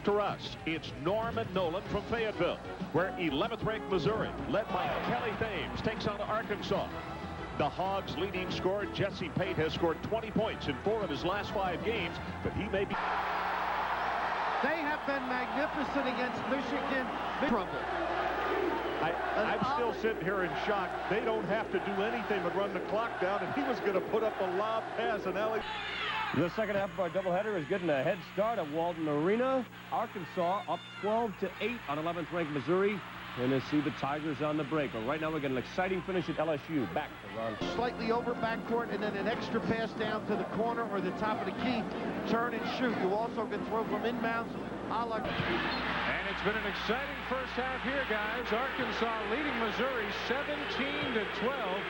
After us, it's Norman Nolan from Fayetteville, where 11th-ranked Missouri, led by Kelly Thames, takes on Arkansas. The Hogs' leading scorer, Jesse Pate, has scored 20 points in 4 of his last 5 games, but he may be... They have been magnificent against Michigan. Trouble. I'm still sitting here in shock. They don't have to do anything but run the clock down, and he was going to put up a lob pass, and Ellie... The second half of our doubleheader is getting a head start at Walton Arena. Arkansas up 12-8 on 11th-ranked Missouri. And they see the Tigers on the break. But right now we're getting an exciting finish at LSU. Back to Ron. Slightly over backcourt, and then an extra pass down to the corner or the top of the key. Turn and shoot. You also can throw from inbounds. And it's been an exciting first half here, guys. Arkansas leading Missouri 17-12.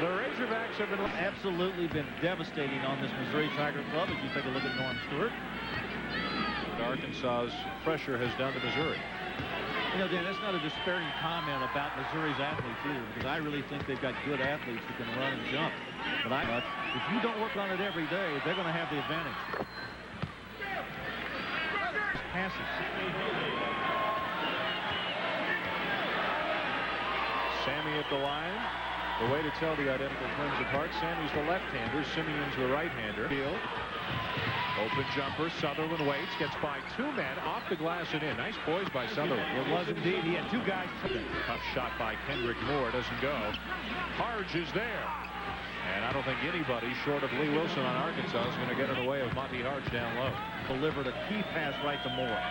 The Razorbacks have been absolutely been devastating on this Missouri Tiger club. As you take a look at Norm Stewart, Arkansas's pressure has done to Missouri. You know, Dan, that's not a disparaging comment about Missouri's athletes either, because I really think they've got good athletes who can run and jump. But if you don't work on it every day, they're going to have the advantage. Passes. Sammy at the line. The way to tell the identical twins apart, Sammy's the left-hander, Simeon's the right-hander. Field. Open jumper, Sutherland waits, gets by 2 men, off the glass and in. Nice poise by Sutherland. It was indeed. He had 2 guys. Tough shot by Kendrick Moore, doesn't go. Harge is there. And I don't think anybody short of Lee Wilson on Arkansas is going to get in the way of Monty Harge down low. Delivered a key pass right to Moore.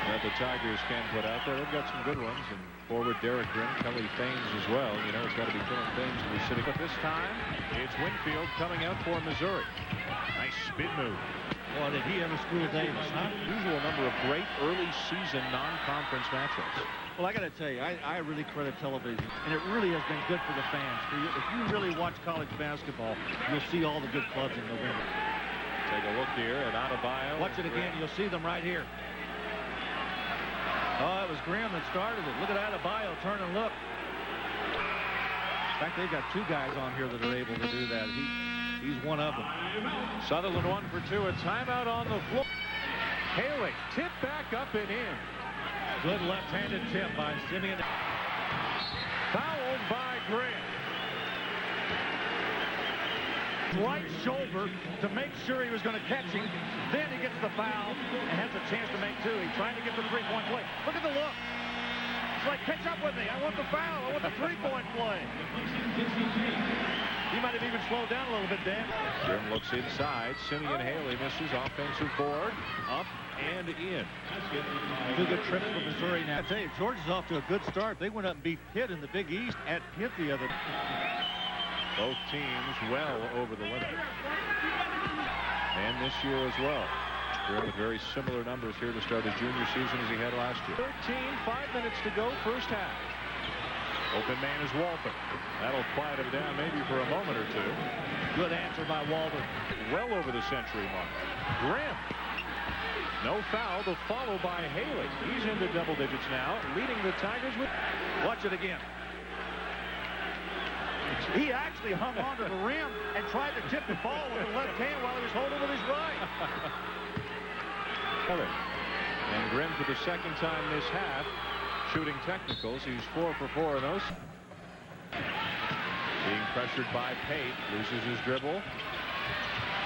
That the Tigers can put out there. They've got some good ones. And forward Derek Grimm, Kelly Thames as well. You know, it's got to be Kelly Thames to be sitting. But this time, it's Winfield coming out for Missouri. Nice spin move. Well, did he ever school Davis, huh? Usual number of great early season non-conference matchups. Well, I got to tell you, I really credit television, and it really has been good for the fans. If you really watch college basketball, you'll see all the good clubs in November. Take a look here at Adebayo. Watch it again. You'll see them right here. Oh, it was Graham that started it. Look at Adebayo. Turn and look. In fact, they've got 2 guys on here that are able to do that. He's one of them. Sutherland 1 for 2. A timeout on the floor. Haley tip back up and in. Good left-handed tip by Simeon. Fouled by Graham. Right shoulder to make sure he was going to catch him. Then he gets the foul and has a chance to make 2. He's trying to get the 3-point play. Look at the look. It's like, catch up with me. I want the foul. I want the 3-point play. He might have even slowed down a little bit, Dan. Grimm looks inside. Simeon Haley misses. Offensive board. Up and in. 2 good trips for Missouri now. I tell you, Georgia's off to a good start. They went up and beat Pitt in the Big East at Pitt the other. Both teams well over the limit. And this year as well. Grimm with very similar numbers here to start his junior season as he had last year. 5 minutes to go, first half. Open man is Walton. That'll quiet him down maybe for a moment or 2. Good answer by Walton. Well over the century mark. Grimm. No foul. The follow by Haley. He's into double digits now, leading the Tigers with... Watch it again. He actually hung onto the rim and tried to tip the ball with the left hand while he was holding with his right. And Grimm for the second time this half shooting technicals. He's 4 for 4 in those. Being pressured by Pate, loses his dribble.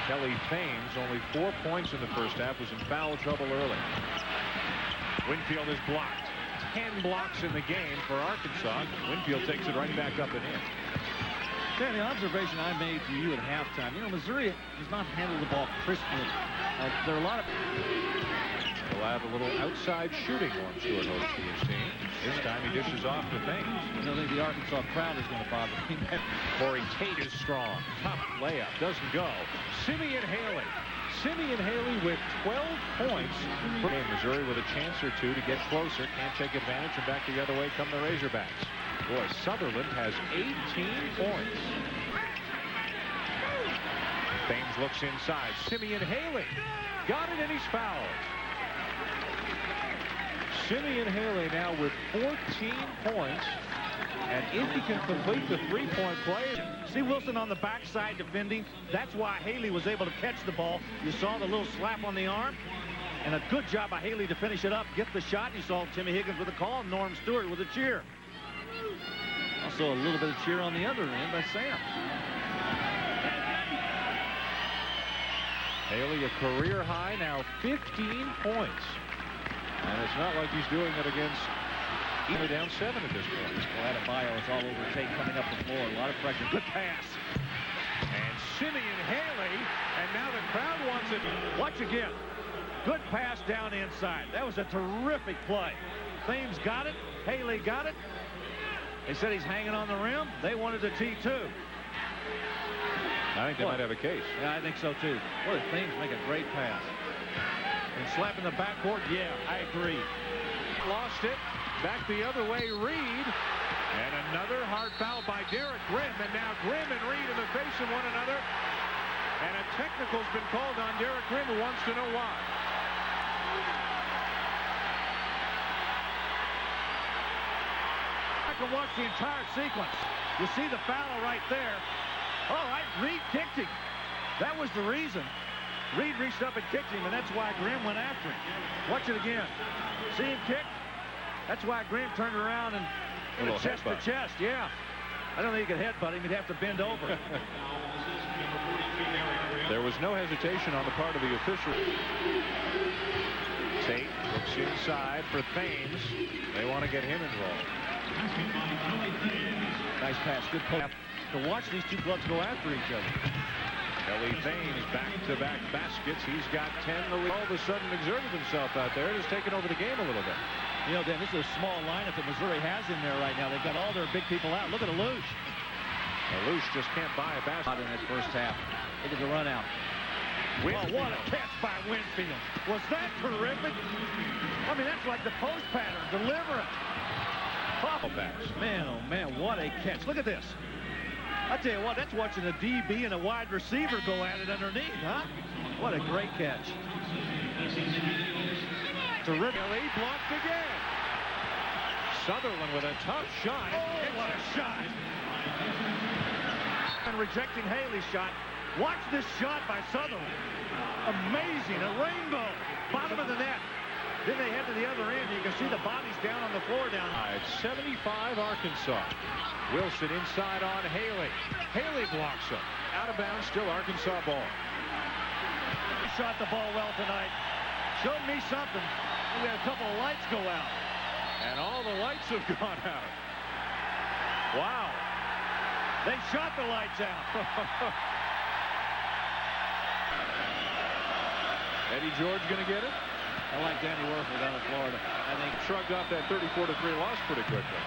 Kelly Thames, only 4 points in the first half, was in foul trouble early. Winfield is blocked. 10 blocks in the game for Arkansas. Winfield takes it right back up and in. Dan, the observation I made to you at halftime, you know, Missouri does not handle the ball crisply. There are a lot of... He'll have a little outside shooting Norm Stewart hopes for his team. This time he dishes off to Thames. I don't think the Arkansas crowd is going to bother him. Corey Tate is strong. Tough layup. Doesn't go. Simeon Haley. Simeon Haley with 12 points. Missouri with a chance or 2 to get closer. Can't take advantage, and back the other way come the Razorbacks. Boy, Sutherland has 18 points. Thames looks inside. Simeon Haley got it, and he's fouled. Simeon Haley now with 14 points. And if he can complete the three-point play, see Wilson on the backside defending. That's why Haley was able to catch the ball. You saw the little slap on the arm. And a good job by Haley to finish it up, get the shot. You saw Timmy Higgins with a call, Norm Stewart with a cheer. Also a little bit of cheer on the other end by Sam. Haley, a career high now, 15 points. And it's not like he's doing it against either down 7 at this point. Well, Adebayo is all over Tate coming up the floor. A lot of pressure. Good pass. And Simeon Haley. And now the crowd wants it. Watch again. Good pass down inside. That was a terrific play. Thames got it. Haley got it. They said he's hanging on the rim. They wanted a T2. I think they might have a case. Yeah, I think so too. Boy, Thames make a great pass. And slapping the backcourt, yeah, I agree. Lost it. Back the other way, Reed. And another hard foul by Derek Grimm. And now Grimm and Reed in the face of one another. And a technical's been called on Derek Grimm, who wants to know why. I can watch the entire sequence. You see the foul right there. Oh, Reed kicked him. That was the reason. Reed reached up and kicked him, and that's why Grimm went after him. Watch it again. See him kick? That's why Grimm turned around and chest to chest. Yeah. I don't think he could headbutt him. He'd have to bend over. There was no hesitation on the part of the official. Tate looks inside for Thames. They want to get him involved. Nice pass. Good pull. To watch these two clubs go after each other. Kelly Thames back-to-back baskets. He's got 10. All of a sudden exerted himself out there and has taken over the game a little bit. You know, Dan, this is a small lineup that Missouri has in there right now. They've got all their big people out. Look at Alouche. Alouche just can't buy a basket. In that first half. Look at the run out. Oh, what a catch by Winfield. Was that terrific? I mean, that's like the post pattern. Deliver it. Oh, man, oh, man, what a catch. Look at this. I tell you what, that's watching a DB and a wide receiver go at it underneath, huh? What a great catch. Terrific. Haley blocked again. Sutherland with a tough shot. Oh, what a shot. And rejecting Haley's shot. Watch this shot by Sutherland. Amazing, a rainbow. Bottom of the net. Then they head to the other end. You can see the bodies down on the floor down. It's 75 Arkansas. Wilson inside on Haley. Haley blocks him. Out of bounds, still Arkansas ball. He shot the ball well tonight. Showed me something. We had a couple of lights go out. And all the lights have gone out. Wow. They shot the lights out. Eddie George going to get it? I like Danny Werfel down in Florida. I think shrugged off that 34-3 loss pretty quickly.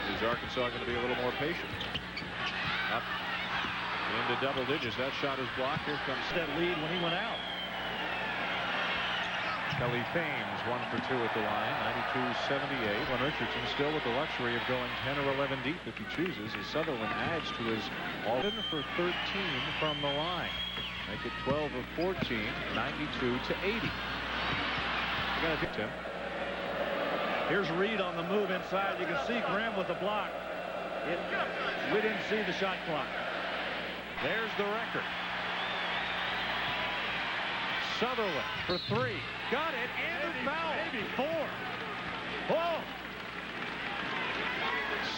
Is Arkansas going to be a little more patient? Up into double digits. That shot is blocked. Here comes that lead when he went out. Kelly Thames 1 for 2 at the line. 92-78. When Richardson still with the luxury of going 10 or 11 deep if he chooses, as Sutherland adds to his all-in for 13 from the line. Make it 12 of 14, 92-80. Here's Reed on the move inside. You can see Grimm with the block. We didn't see the shot clock. There's the record. Sutherland for 3. Got it, and a foul. Maybe 4. Oh!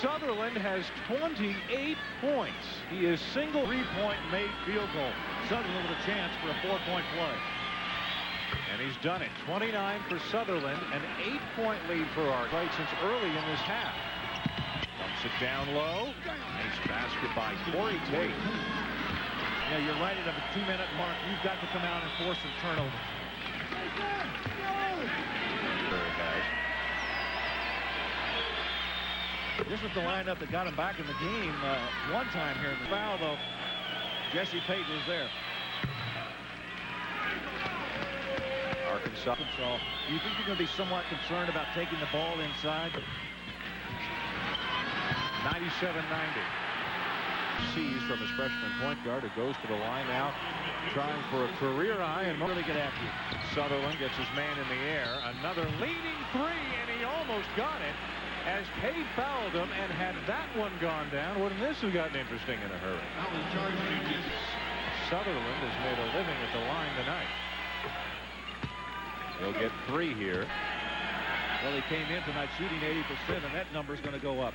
Sutherland has 28 points. He is single 3-point made field goal. Sutherland with a chance for a 4-point play. And he's done it. 29 for Sutherland, an 8-point lead for Art right since early in this half. Dumps it down low. Nice basket by Corey Tate. Yeah, you're right at a 2-minute mark. You've got to come out and force some turnover. This was the lineup that got him back in the game one time here in the foul, though. Jesse Pate was there. Arkansas. Do you think you're going to be somewhat concerned about taking the ball inside? 97-90. Sees from his freshman point guard, who goes to the line now, trying for a career high, and really get after it. Sutherland gets his man in the air. Another leading three, and he almost got it as Pate fouled him, and had that one gone down, wouldn't this have gotten interesting in a hurry? Sutherland has made a living at the line tonight. He'll get three here. Well, he came in tonight shooting 80%, and that number's going to go up.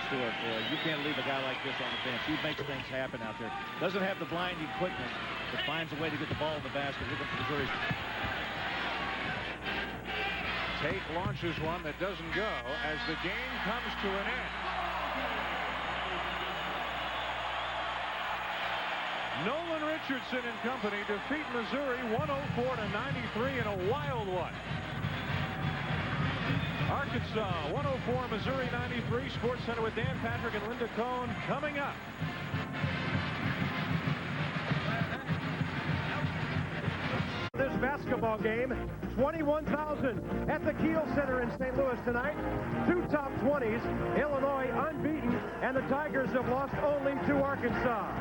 Stewart, you can't leave a guy like this on the bench. He makes things happen out there. Doesn't have the blinding quickness, but finds a way to get the ball in the basket. Look at Missouri. Tate launches one that doesn't go as the game comes to an end. Nolan Richardson and company defeat Missouri 104-93 in a wild one. Arkansas 104, Missouri 93. Sports Center with Dan Patrick and Linda Cohn coming up. This basketball game, 21,000 at the Kiel Center in St. Louis tonight. Two top 20s, Illinois unbeaten, and the Tigers have lost only to Arkansas.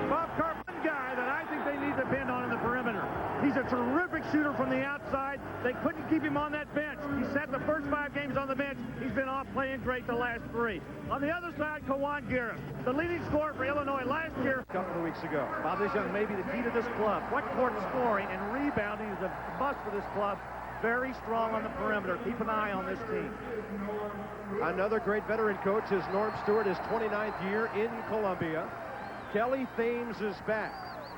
Bob Carp, one guy that I think they need to depend on in the perimeter. He's a terrific shooter from the outside. They couldn't keep him on that bench. He sat the first 5 games on the bench. He's been off playing great the last 3. On the other side, Kawan Garris, the leading scorer for Illinois last year. A couple of weeks ago. Bob, this young may be the key to this club. What court scoring and rebounding is a must for this club. Very strong on the perimeter. Keep an eye on this team. Another great veteran coach is Norm Stewart, his 29th year in Columbia. Kelly Thames is back.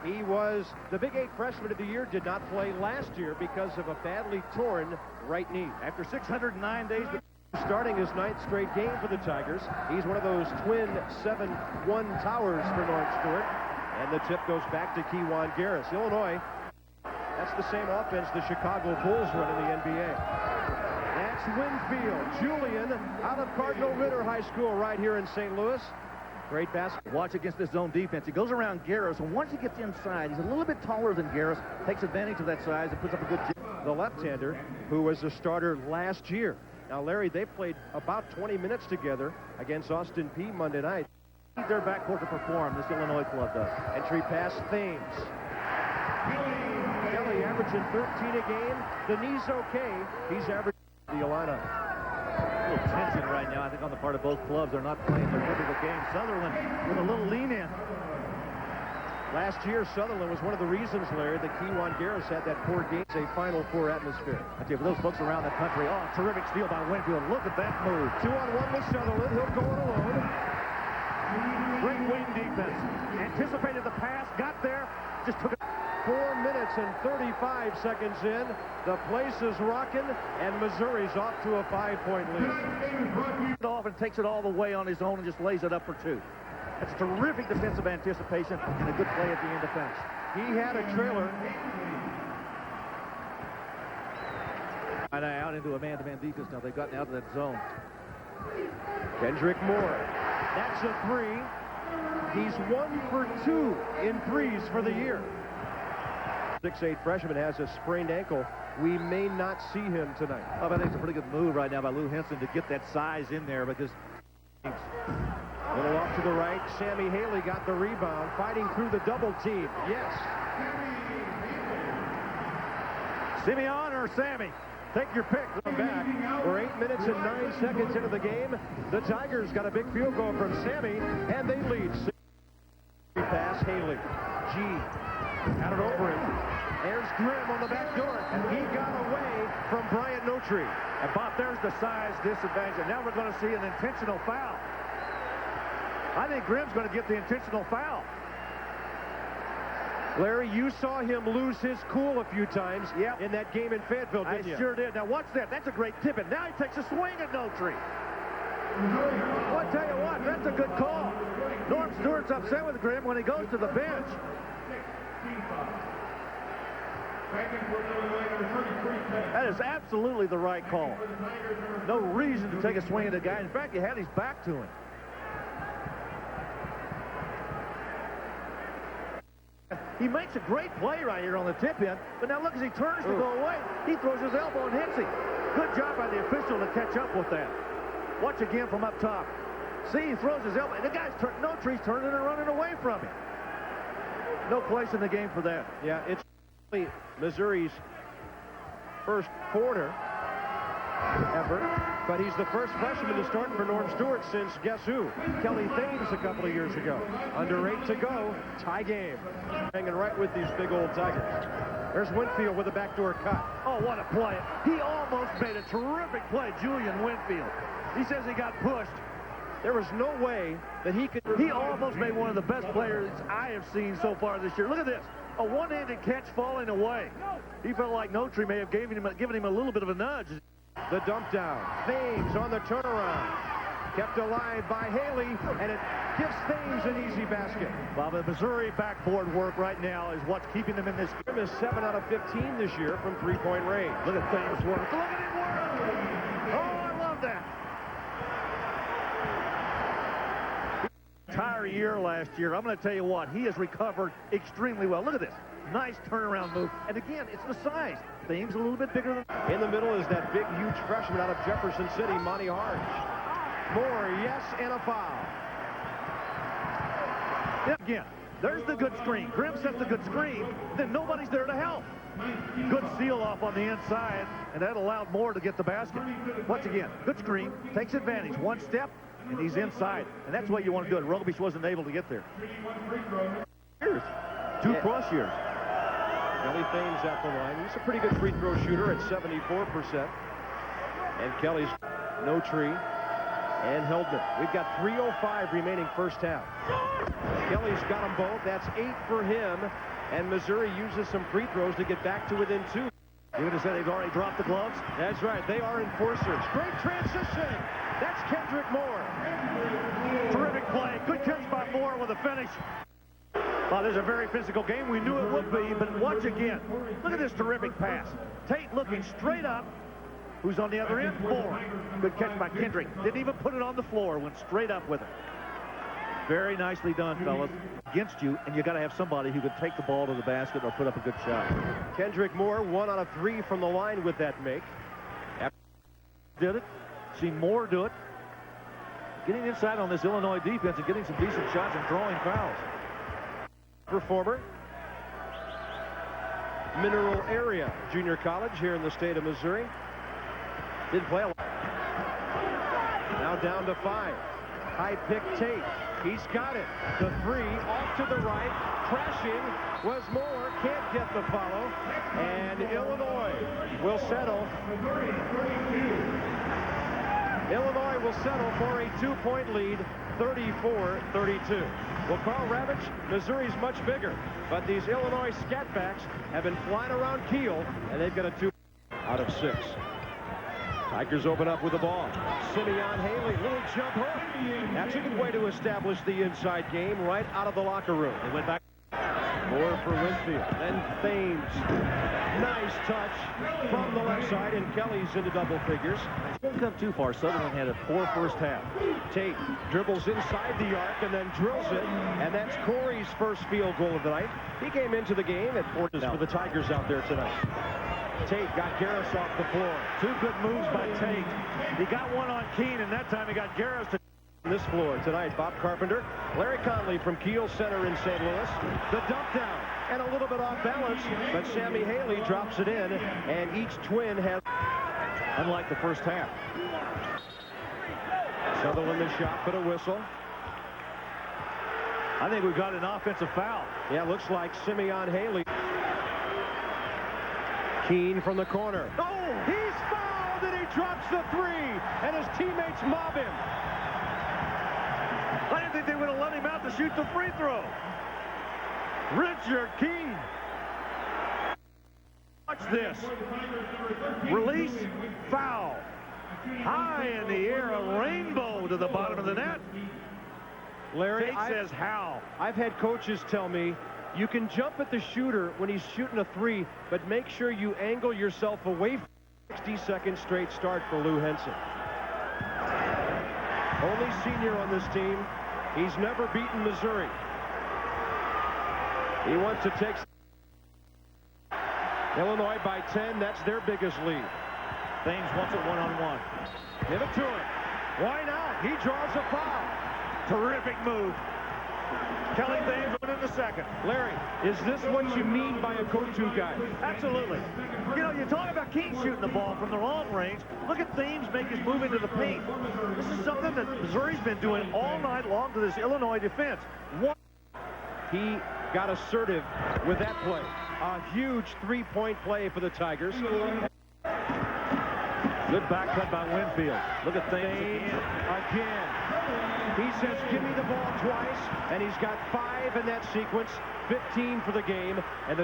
He was the Big 8 freshman of the year, did not play last year because of a badly torn right knee. After 609 days, starting his 9th straight game for the Tigers. He's one of those twin 7-1 towers for Norm Stewart. And the tip goes back to Kawan Garris. Illinois, that's the same offense the Chicago Bulls run in the NBA. That's Winfield. Julian out of Cardinal Ritter High School right here in St. Louis. Great basket. Watch against this zone defense. He goes around Garris, and once he gets inside, he's a little bit taller than Garris, takes advantage of that size and puts up a good jump. The left-hander, who was a starter last year. Now, Larry, they played about 20 minutes together against Austin Peay Monday night. Their backcourt to perform, this Illinois club does. Entry pass, Thames. Kelly averaging 13 a game. The knee's okay. He's averaging the lineup. A little tension right now, I think, on the part of both clubs. They're not playing their typical game. Sutherland with a little lean-in. Last year, Sutherland was one of the reasons, Larry, that Kawan Garris had that 4 games, a Final Four atmosphere. I tell you, for those folks around the country, oh, terrific steal by Winfield. Look at that move. 2-on-1 with Sutherland. He'll go it alone. Great wing defense. Anticipated the pass, got there, just took it. 4 minutes and 35 seconds in. The place is rocking, and Missouri's off to a 5-point lead. Off and takes it all the way on his own and just lays it up for 2. That's terrific defensive anticipation and a good play at the end defense. He had a trailer. And out into a man-to-man defense now. They've gotten out of that zone. Kendrick Moore. That's a 3. He's 1 for 2 in threes for the year. 6'8" freshman has a sprained ankle. We may not see him tonight. Oh, I think it's a pretty good move right now by Lou Henson to get that size in there because... A little off to the right. Sammy Haley got the rebound, fighting through the double team. Yes. Simeon or Sammy? Take your pick. Come back. We're 8 minutes and 9 seconds into the game. The Tigers got a big field goal from Sammy, and they lead. Pass, Haley. G. Got it over him. There's Grimm on the back door, and he got away from Bryant Notary. And Bob, there's the size disadvantage. And now we're going to see an intentional foul. I think Grimm's going to get the intentional foul. Larry, you saw him lose his cool a few times in that game in Fayetteville, didn't you? I sure did. Now watch that. That's a great tip. And now he takes a swing at Notary. Well, I tell you what, that's a good call. Norm Stewart's upset with Grimm when he goes to the bench. That is absolutely the right call. No reason to take a swing at the guy. In fact, he had his back to him. He makes a great play right here on the tip-in, but now look as he turns to go away. He throws his elbow and hits him. Good job by the official to catch up with that. Watch again from up top. See, he throws his elbow. The guy's Notri's turning and running away from him. No place in the game for that. Yeah, it's Missouri's first quarter ever, but he's the first freshman to start for Norm Stewart since, guess who? Kelly Thames a couple of years ago. Under 8 to go, tie game. Hanging right with these big old Tigers. There's Winfield with a backdoor cut. Oh, what a play. He almost made a terrific play, Julian Winfield. He says he got pushed. There was no way that he could... He almost made one of the best players I have seen so far this year. Look at this. A one-handed catch falling away. He felt like Notri may have given him a little bit of a nudge. The dump down. Thames on the turnaround. Kept alive by Haley, and it gives Thames an easy basket. Well, the Missouri backboard work right now is what's keeping them in this game. Is 7 out of 15 this year from three-point range. Look at Thames work. Look at him work. Oh, I love that. Entire year last year, I'm going to tell you what, he has recovered extremely well. Look at this. Nice turnaround move. And again, it's the size. Thames a little bit bigger than... In the middle is that big, huge freshman out of Jefferson City, Monty Harge. Moore, yes, and a foul. Again, there's the good screen. Grimm sets the good screen, then nobody's there to help. Good seal off on the inside, and that allowed Moore to get the basket. Once again, good screen, takes advantage. One step, and he's inside. And that's what you want to do it. Robish wasn't able to get there. Years. 2+ years. Kelly Thames at the line. He's a pretty good free throw shooter at 74%. And Kelly's Notri and Heldman. We've got 3:05 remaining first half. Kelly's got them both. That's 8 for him. And Missouri uses some free throws to get back to within 2. You're going to say they've already dropped the gloves? That's right. They are enforcers. Great transition. That's Kendrick Moore. Terrific play. Good catch by Moore with a finish. Well, there's a very physical game. We knew it would be, but watch again. Look at this terrific pass. Tate looking straight up. Who's on the other end? Moore. Good catch by Kendrick. Didn't even put it on the floor. Went straight up with it. Very nicely done, fellas. Against you, and you got to have somebody who could take the ball to the basket or put up a good shot. Kendrick Moore, 1 out of 3 from the line with that make. Did it. Seen Moore do it. Getting inside on this Illinois defense and getting some decent shots and drawing fouls. Performer. Mineral Area Junior College here in the state of Missouri. Didn't play a lot. Now down to 5. High pick Tate. He's got it. The 3 off to the right. Crashing was Moore. Can't get the follow. And Illinois will settle. Illinois will settle for a 2-point lead, 34-32. Well, Carl Ravitch, Missouri's much bigger, but these Illinois scatbacks have been flying around Kiel, and they've got a 2 out of 6. Tigers open up with the ball. Simeon Haley, little jump hook. That's a good way to establish the inside game right out of the locker room. They went back. Moore for Winfield. Then Thames. Nice touch from the left side, and Kelly's into double figures. Didn't come too far. Sutherland had a poor first half. Tate dribbles inside the arc and then drills it, and that's Corey's first field goal of the night. He came into the game at 4 for the Tigers out there tonight. Tate got Garris off the floor. 2 good moves by Tate. He got one on Keene, and that time he got Garris to this floor tonight. Bob Carpenter, Larry Conley from Kiel Center in St. Louis. The dump down and a little bit off balance, but Sammy Haley drops it in, and each twin has, unlike the first half. Sutherland the shot, but a whistle. I think we've got an offensive foul. Yeah, looks like Simeon Haley. Keene from the corner. Oh, he's fouled, and he drops the 3, and his teammates mob him. I didn't think they would have let him out to shoot the free throw. Richard Keene. Watch this. Release, foul. High in the air, a rainbow to the bottom of the net. Larry says how. I've had coaches tell me you can jump at the shooter when he's shooting a 3, but make sure you angle yourself away from 60-second straight start for Lou Henson. Only senior on this team. He's never beaten Missouri. He wants to take Illinois by 10. That's their biggest lead. Thames wants it one-on-one. Give it to him. Why not? He draws a foul. Terrific move. Kelly Thames went in the second. Larry, is this what you mean by a go-to guy? Absolutely. You know, you talk about Keene shooting the ball from the long range. Look at Thames make his move into the paint. This is something that Missouri's been doing all night long to this Illinois defense. He got assertive with that play. A huge three-point play for the Tigers. Good back cut by Winfield. Look at Thames again. He says, give me the ball twice, and he's got 5 in that sequence, 15 for the game. And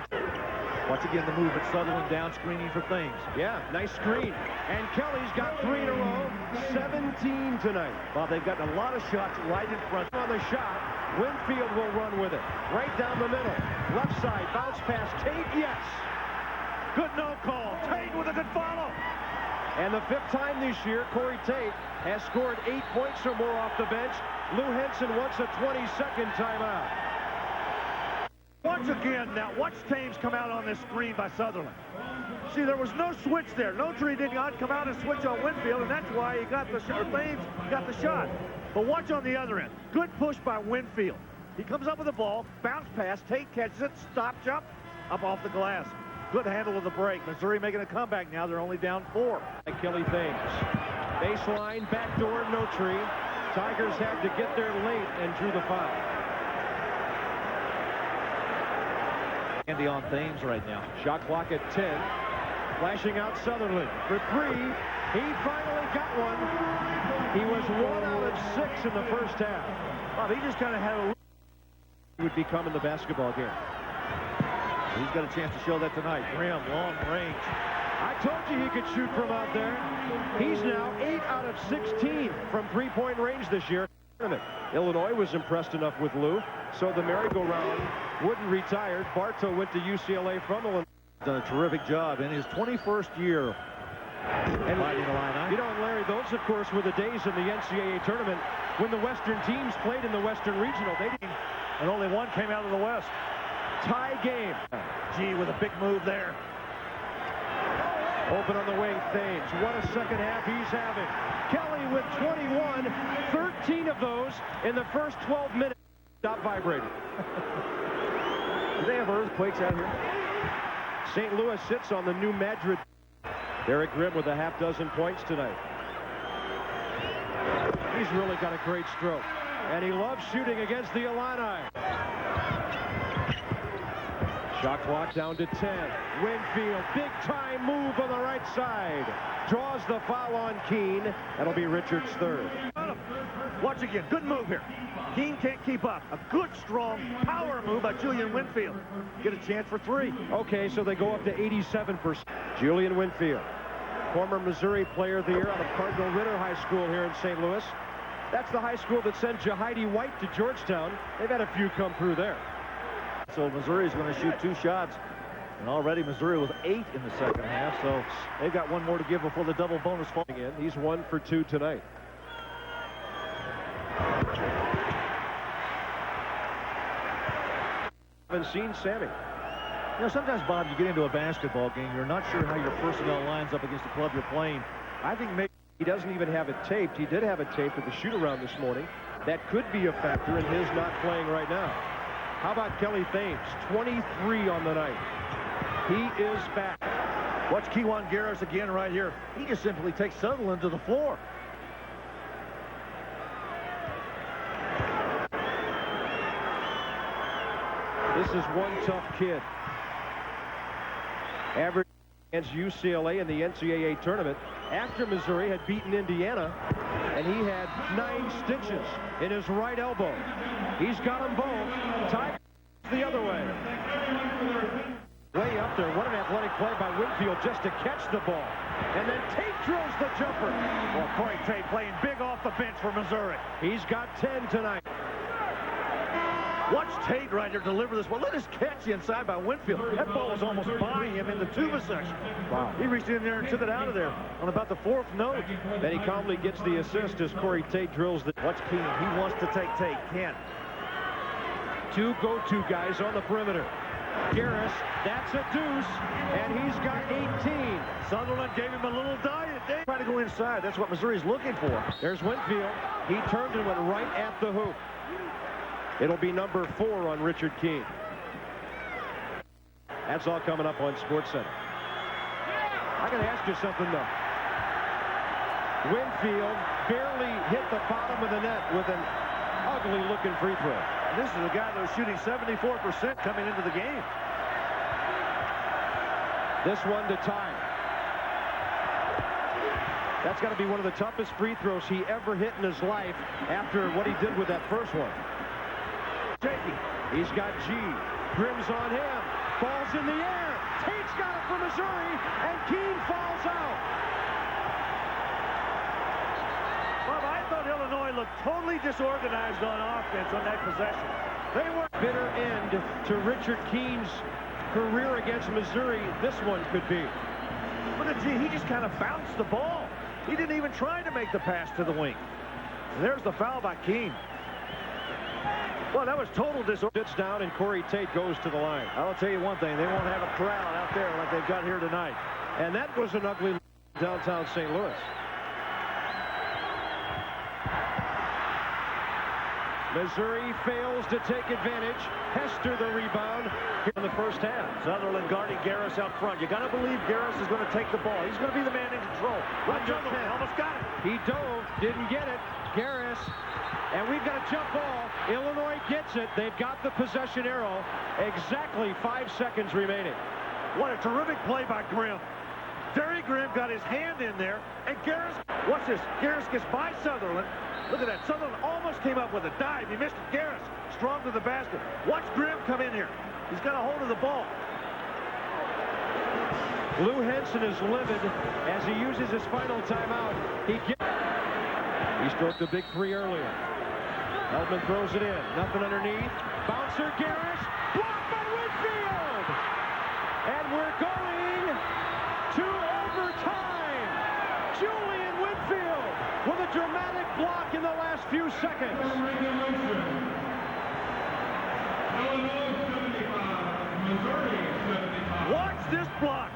once again, the move at Sutherland down screening for Thames. Yeah, nice screen. And Kelly's got 3 in a row, 17 tonight. Well, they've gotten a lot of shots right in front. On the shot, Winfield will run with it. Right down the middle. Left side, bounce pass. Tate, yes. Good no call. Tate with a good follow. And the 5th time this year, Corey Tate has scored 8 points or more off the bench. Lou Henson wants a 22nd timeout. Once again, now watch Thames come out on this screen by Sutherland. See, there was no switch there. Notre did not come out and switch on Winfield, and that's why he got the Thames got the shot. But watch on the other end. Good push by Winfield. He comes up with the ball, bounce pass, Tate catches it, stop jump, up off the glass. Good handle of the break. Missouri making a comeback now. They're only down 4. Kelly Thames. Baseline, backdoor, no tree. Tigers had to get there late and drew the foul. Andy on Thames right now. Shot clock at 10. Flashing out Sutherland for 3. He finally got one. He was 1 out of 6 in the first half. Bob, he just kind of had a... He would become in the basketball game. He's got a chance to show that tonight. Grimm, long range. I told you he could shoot from out there. He's now 8 out of 16 from three-point range this year. Illinois was impressed enough with Lou, so the merry-go-round wouldn't retire. Bartow went to UCLA from Illinois. Done a terrific job in his 21st year. And you know, and Larry, those, of course, were the days in the NCAA tournament when the Western teams played in the Western Regional. They didn't, and only one came out of the West. Tie game. Gee, with a big move there. Open on the wing, Thames. What a second half he's having. Kelly with 21, 13 of those in the first 12 minutes. Stop vibrating. Do they have earthquakes out here? St. Louis sits on the New Madrid. Derek Grimm with a half dozen points tonight. He's really got a great stroke. And he loves shooting against the Illini. Shot clock down to 10. Winfield, big-time move on the right side. Draws the foul on Keene. That'll be Richards' 3rd. Watch again. Good move here. Keene can't keep up. A good, strong power move by Julian Winfield. Get a chance for 3. Okay, so they go up to 87%. Julian Winfield, former Missouri Player of the Year out of Cardinal Ritter High School here in St. Louis. That's the high school that sent Jahidi White to Georgetown. They've had a few come through there. So Missouri is going to shoot 2 shots. And already Missouri was 8 in the second half. So they've got 1 more to give before the double bonus falling in. He's 1 for 2 tonight. Haven't seen Sammy. You know, sometimes, Bob, you get into a basketball game, you're not sure how your personnel lines up against the club you're playing. I think maybe he doesn't even have it taped. He did have it taped at the shoot-around this morning. That could be a factor in his not playing right now. How about Kelly Thames? 23 on the night. He is back. Watch Kiwan Garris again right here. He just simply takes Sutherland to the floor. This is one tough kid. Average against UCLA in the NCAA tournament after Missouri had beaten Indiana, and he had 9 stitches in his right elbow. He's got them both. Tigers the other way. Way up there. What an athletic play by Winfield just to catch the ball. And then Tate drills the jumper. Well, Corey Tate playing big off the bench for Missouri. He's got 10 tonight. Watch Tate right here deliver this. Well, let us catch inside by Winfield. That ball was almost by him in the tuba section. Wow. He reached in there and took it out of there on about the 4th note. Then he calmly gets the assist as Corey Tate drills the... Watch Keene. He wants to take Tate. Can't. 2 go-to guys on the perimeter. Garris, that's a deuce, and he's got 18. Sutherland gave him a little diet. They trying to go inside. That's what Missouri's looking for. There's Winfield. He turned and went right at the hoop. It'll be number 4 on Richard Keene. That's all coming up on SportsCenter. I got to ask you something, though. Winfield barely hit the bottom of the net with an ugly-looking free throw. And this is a guy that was shooting 74% coming into the game. This one to tie. That's got to be one of the toughest free throws he ever hit in his life after what he did with that first one. Shaky. He's got G. Grimm's on him. Falls in the air. Tate's got it for Missouri, and Keene falls out. Bob, I thought Illinois looked totally disorganized on offense on that possession. They were Bitter end to Richard Keene's career against Missouri. This one could be. Look at G. He just kind of bounced the ball. He didn't even try to make the pass to the wing. And there's the foul by Keene. Well, that was total disorder. Sits down and Corey Tate goes to the line. I'll tell you one thing. They won't have a crowd out there like they've got here tonight. And that was an ugly downtown St. Louis. Missouri fails to take advantage. Hester the rebound here in the first half. Sutherland guarding Garris out front. You got to believe Garris is going to take the ball. He's going to be the man in control. Under 10. Almost got it. He dove, didn't get it. Garris, and we've got a jump ball. Illinois gets it. They've got the possession arrow. Exactly 5 seconds remaining. What a terrific play by Grimm. Derry Grimm got his hand in there, and Garris, watch this. Garris gets by Sutherland. Look at that. Sutherland almost came up with a dive. He missed it. Garris strong to the basket. Watch Grimm come in here. He's got a hold of the ball. Lou Henson is livid as he uses his final timeout. He stroked a big 3 earlier. Heldman throws it in. Nothing underneath. Bouncer Garris. Blocked by Winfield. And we're going to overtime. Julian Winfield with a dramatic block in the last few seconds. Watch this block.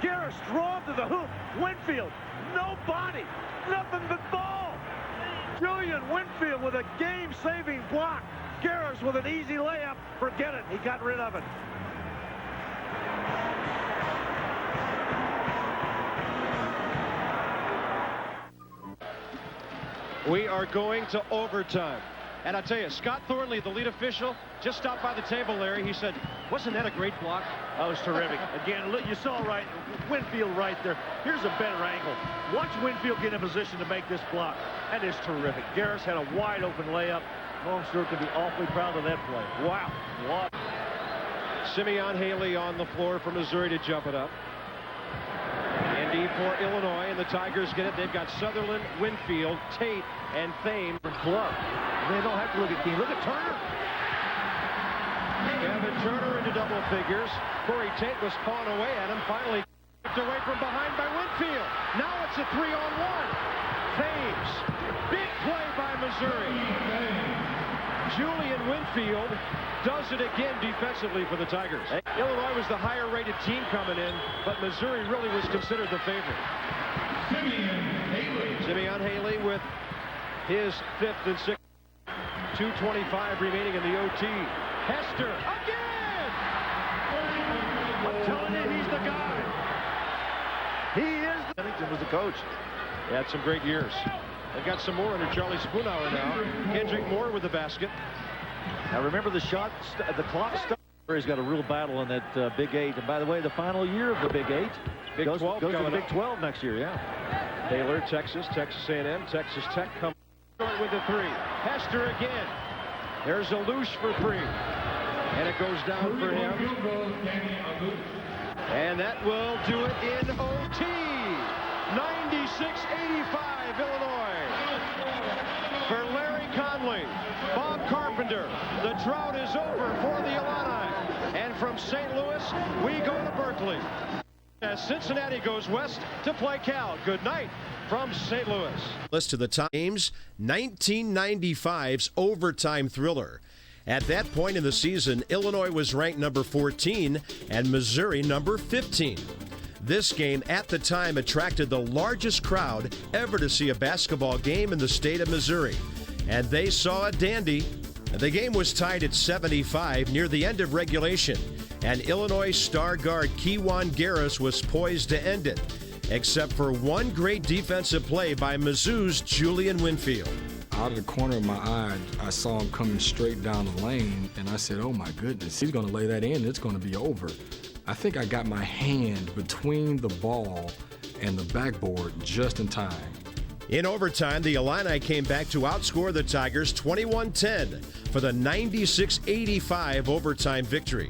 Garris strong to the hoop. Winfield, no body, nothing but ball. Julian Winfield with a game-saving block. Garris with an easy layup. Forget it. He got rid of it. We are going to overtime. And I tell you, Scott Thornley, the lead official, just stopped by the table, Larry. He said, wasn't that a great block? That was terrific. Again, look, you saw right, Winfield right there. Here's a better angle. Watch Winfield get in position to make this block. That is terrific. Garris had a wide open layup. Norm Stewart could be awfully proud of that play. Wow. What? Simeon Haley on the floor for Missouri to jump it up. Indy for Illinois, and the Tigers get it. They've got Sutherland, Winfield, Tate, and Thame from club. They don't have to look at Keene. Look at Turner. Kevin Turner into double figures. Corey Tate was pawing away at him. Finally kicked away from behind by Winfield. Now it's a 3-on-1. Thames. Big play by Missouri. Julian Winfield does it again defensively for the Tigers. Illinois was the higher-rated team coming in, but Missouri really was considered the favorite. Simeon Haley with his 5th and 6th. 2:25 remaining in the OT. Hester again! I'm telling you, he's the guy. He is. Pennington was the coach. He had some great years. They've got some more under Charlie Spoonhour now. Kendrick Moore with the basket. Now remember the shot, the clock stopped. He's got a real battle in that Big 8. And by the way, the final year of the Big 8 goes to the Big 12 next year, yeah. Baylor, Texas, Texas A&M, Texas Tech come short with the 3. Hester again. There's a loose for 3. And it goes down for him. And that will do it in OT. 96-85 Illinois. For Larry Conley, Bob Carpenter, the drought is over for the Illini. And from St. Louis, we go to Berkeley. As Cincinnati goes west to play Cal. Good night from St. Louis. List to the top games, 1995's overtime thriller. At that point in the season, Illinois was ranked number 14 and Missouri number 15. This game at the time attracted the largest crowd ever to see a basketball game in the state of Missouri. And they saw a dandy. The game was tied at 75 near the end of regulation, and Illinois star guard Kewan Garris was poised to end it, except for one great defensive play by Mizzou's Julian Winfield. Out of the corner of my eye, I saw him coming straight down the lane, and I said, oh my goodness, he's going to lay that in, it's going to be over. I think I got my hand between the ball and the backboard just in time. In overtime, the Illini came back to outscore the Tigers 21-10 for the 96-85 overtime victory.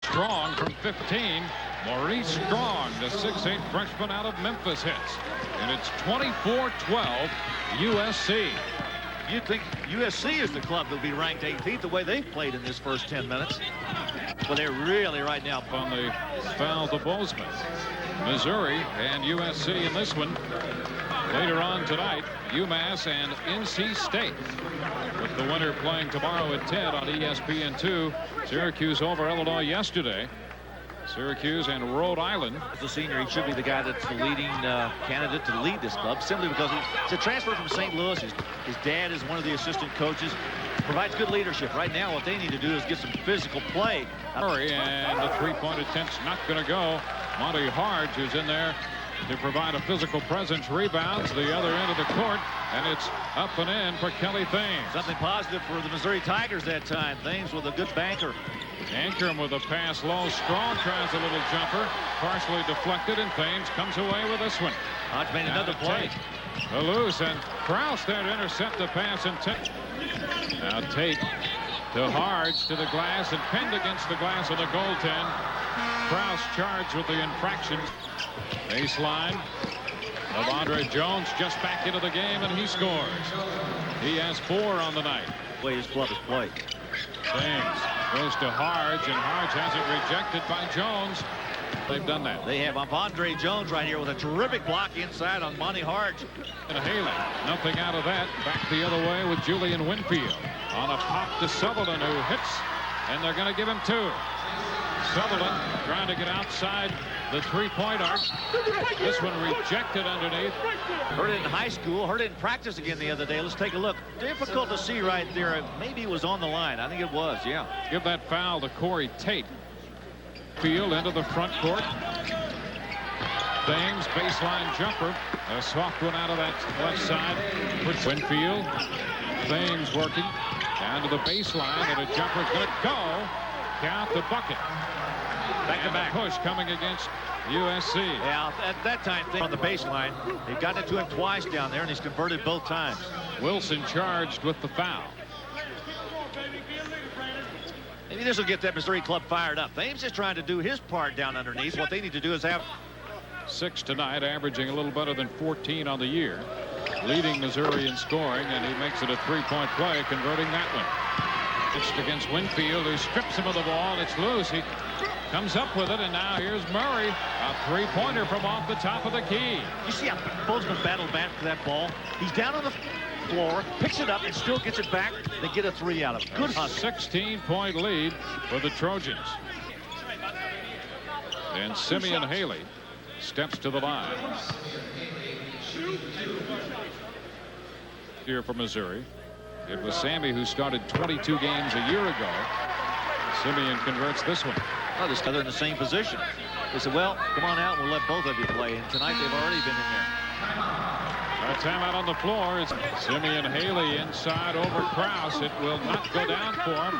Strong from 15. Maurice Strong, the 6'8" freshman out of Memphis, hits. And it's 24-12 USC. You'd think USC is the club that will be ranked 18th the way they've played in this first 10 minutes. But they're really right now on the foul to Bozeman. Missouri and USC in this one. Later on tonight, UMass and NC State. With the winner playing tomorrow at 10 on ESPN2. Syracuse over Illinois yesterday. Syracuse and Rhode Island. As a senior, he should be the guy that's the leading candidate to lead this club, simply because he's a transfer from St. Louis. His dad is one of the assistant coaches. Provides good leadership. Right now, what they need to do is get some physical play. Murray, and the three-point attempt's not going to go. Monty Harge, who's in there to provide a physical presence, rebounds the other end of the court, and it's up and in for Kelly Thames. Something positive for the Missouri Tigers that time. Thames with a good banker. Ankrum with a pass low. Strong tries a little jumper, partially deflected, and Thames comes away with this one. Hodge made another play. The loose, and Krause there to intercept the pass. And now Tate to Harge to the glass and pinned against the glass of the goaltend. Krause charged with the infraction. Baseline of Andre Jones just back into the game, and he scores. He has 4 on the night. Way his club has played. Thames goes to Harge, and Harge has it rejected by Jones. They've done that. They have Andre Jones right here with a terrific block inside on Monty Harge. And Haley, nothing out of that. Back the other way with Julian Winfield on a pop to Sutherland, who hits, and they're going to give him 2. Sutherland trying to get outside the three-point arc. This one rejected underneath. Heard it in high school, heard it in practice again the other day. Let's take a look. Difficult to see right there. Maybe it was on the line. I think it was, yeah. Give that foul to Corey Tate. Field into the front court. Thames, baseline jumper. A soft one out of that left side for Winfield. Thames working down to the baseline, and a jumper's going to go. Count the bucket. Back to back. Push coming against USC. Yeah, at that time, on the baseline, they've gotten it to him twice down there, and he's converted both times. Wilson charged with the foul. Maybe this will get that Missouri club fired up. Thames is trying to do his part down underneath. What they need to do is have 6 tonight, averaging a little better than 14 on the year. Leading Missouri in scoring, and he makes it a three-point play, converting that one. It's against Winfield, who strips him of the ball. It's loose. He comes up with it, and now here's Murray. A three-pointer from off the top of the key. You see how Bozeman battled back for that ball? He's down on the floor, picks it up, and still gets it back. They get a 3 out of it. Good. 16-point lead for the Trojans. And Simeon Haley steps to the line. Here for Missouri. It was Sammy who started 22 games a year ago. Simeon converts this one. Oh, they're in the same position. They said, well, come on out, we'll let both of you play. And tonight they've already been in there. A timeout on the floor. It's Simeon Haley inside over Krause. It will not go down for him.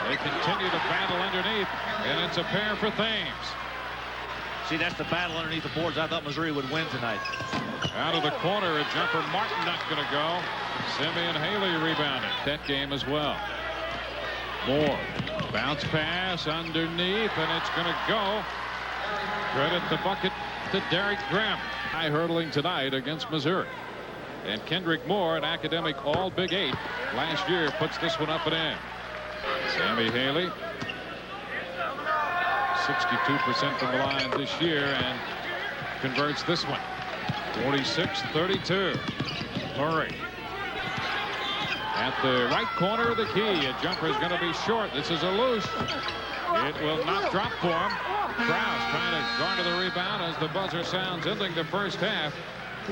They continue to battle underneath, and it's a pair for Thames. See, that's the battle underneath the boards. I thought Missouri would win tonight. Out of the corner, a jumper. Martin not going to go. Simeon Haley rebounded that game as well. Moore, bounce pass underneath, and it's going to go. Credit the bucket to Derek Graham. High hurdling tonight against Missouri. And Kendrick Moore, an academic all Big 8 last year, puts this one up and in. Sammy Haley, 62% from the line this year, and converts this one. 46-32. Murray. at the right corner of the key. A jumper is going to be short. This is a loose. It will not drop for him. Krause trying to garner the rebound as the buzzer sounds, ending the first half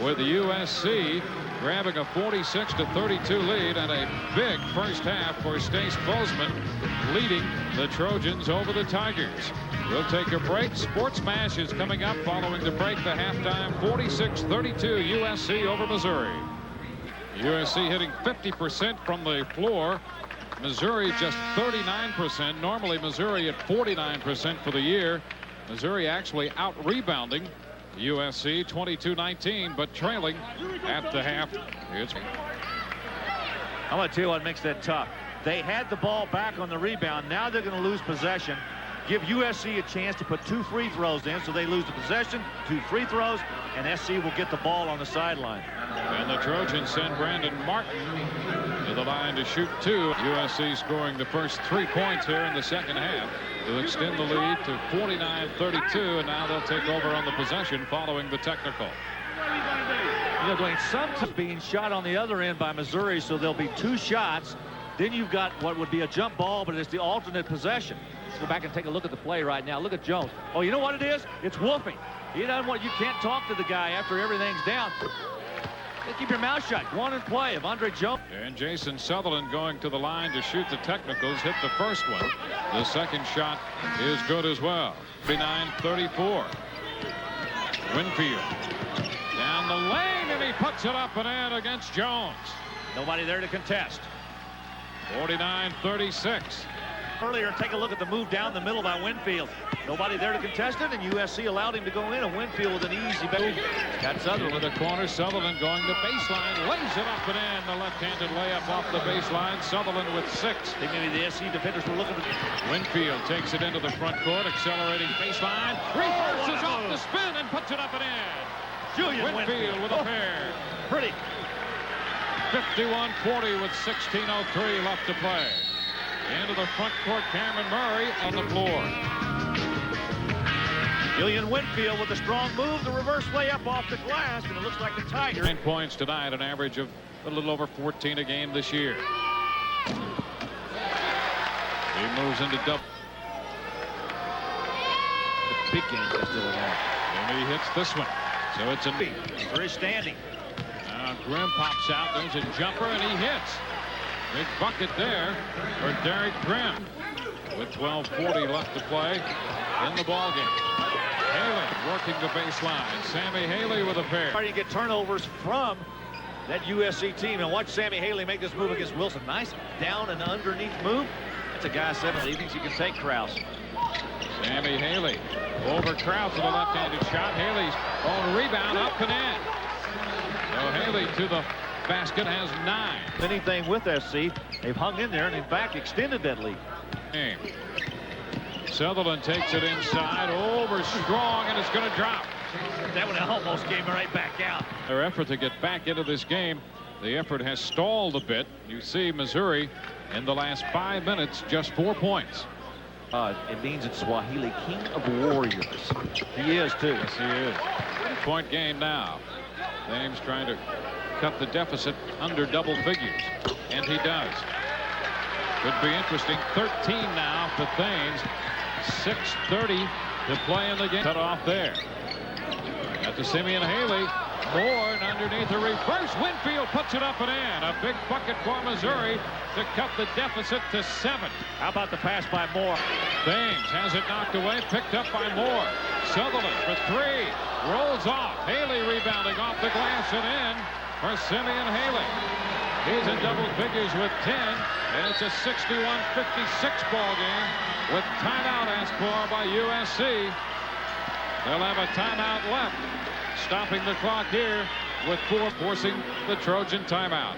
with the USC grabbing a 46-32 lead and a big first half for Stace Bozeman, leading the Trojans over the Tigers. We'll take a break. Sports Mash is coming up following the break. The halftime 46-32 USC over Missouri. USC hitting 50% from the floor. Missouri just 39%. Normally Missouri at 49% for the year. Missouri actually out rebounding USC 22-19, but trailing at the half. I'm going to tell you what makes that tough. They had the ball back on the rebound. Now they're going to lose possession. Give USC a chance to put 2 free throws in, so they lose the possession, 2 free throws, and SC will get the ball on the sideline. And the Trojans send Brandon Martin to the line to shoot 2. USC scoring the first 3 points here in the second half to extend the lead to 49-32, and now they'll take over on the possession following the technical. You know, Dwayne, sometimes being shot on the other end by Missouri, so there'll be 2 shots. Then you've got what would be a jump ball, but it's the alternate possession. Let's go back and take a look at the play right now. Look at Jones. Oh, you know what it is? It's woofing. He doesn't want, you can't talk to the guy after everything's down. Just keep your mouth shut. Go on and play. If Andre Jones. And Jason Sutherland going to the line to shoot the technicals. Hit the first one. The second shot is good as well. 39-34. Winfield down the lane, and he puts it up and in against Jones. Nobody there to contest. 49-36. Earlier, take a look at the move down the middle by Winfield. Nobody there to contest it, and USC allowed him to go in, and Winfield with an easy back. Got Sutherland with the corner. Sutherland going to baseline, lays it up and in. The left-handed layup off the baseline. Sutherland with 6. I think maybe the SC defenders were looking at. Winfield takes it into the front court, accelerating baseline. Reverses off the spin and puts it up and in. Julian Winfield with a pair. Pretty. 51-40 with 16:03 left to play. Into the front court, Cameron Murray on the floor. Julian Winfield with a strong move, the reverse layup off the glass, and it looks like the Tigers. 9 points tonight, an average of a little over 14 a game this year. He moves into double. The big game is still in there. And he hits this one. So it's a beat. Missouri standing. Now Grimm pops out. There's a jumper, and he hits. Big bucket there for Derek Grimm with 12:40 left to play in the ballgame. Haley working the baseline. Sammy Haley with a pair. Starting to get turnovers from that USC team. And watch Sammy Haley make this move against Wilson. Nice down and underneath move. That's a guy 7. He thinks he can take Krause. Sammy Haley over Krause with a left-handed shot. Haley's on rebound, up and in. So Haley to the basket has 9. Anything with SC, they've hung in there and in fact extended that lead. Sutherland takes it inside, over strong, and it's going to drop. That one almost came right back out. Their effort to get back into this game, the effort has stalled a bit. You see Missouri in the last 5 minutes, just 4 points. It means it's Swahili, King of Warriors. He is too. Yes, he is. Point game now. Thames trying to cut the deficit under double figures, and he does. Could be interesting. 13 now for Thames. 6:30 to play in the game. Cut off there. At the Simeon Haley. Moore, and underneath a reverse. Winfield puts it up and in. A big bucket for Missouri to cut the deficit to 7. How about the pass by Moore? Thames has it knocked away, picked up by Moore. Sutherland for 3. Rolls off. Haley rebounding off the glass and in for Simeon Haley. He's in double figures with 10, and it's a 61-56 ball game with timeout asked for by USC. They'll have a timeout left, stopping the clock here with 4, forcing the Trojan timeout.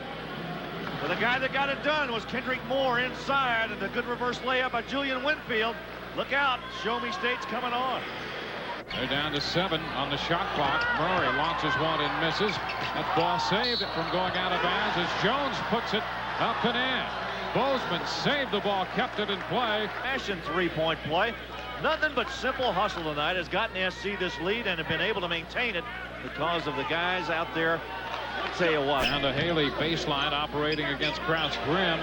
Well, the guy that got it done was Kendrick Moore inside, and a good reverse layup by Julian Winfield. Look out, Show Me State's coming on. They're down to 7 on the shot clock. Murray launches one and misses. That ball saved from going out of bounds as Jones puts it up and in. Bozeman saved the ball, kept it in play. Fashion 3-point play. Nothing but simple hustle tonight has gotten SC this lead and have been able to maintain it because of the guys out there tell you what. Down to Haley, baseline, operating against Krause. Grimm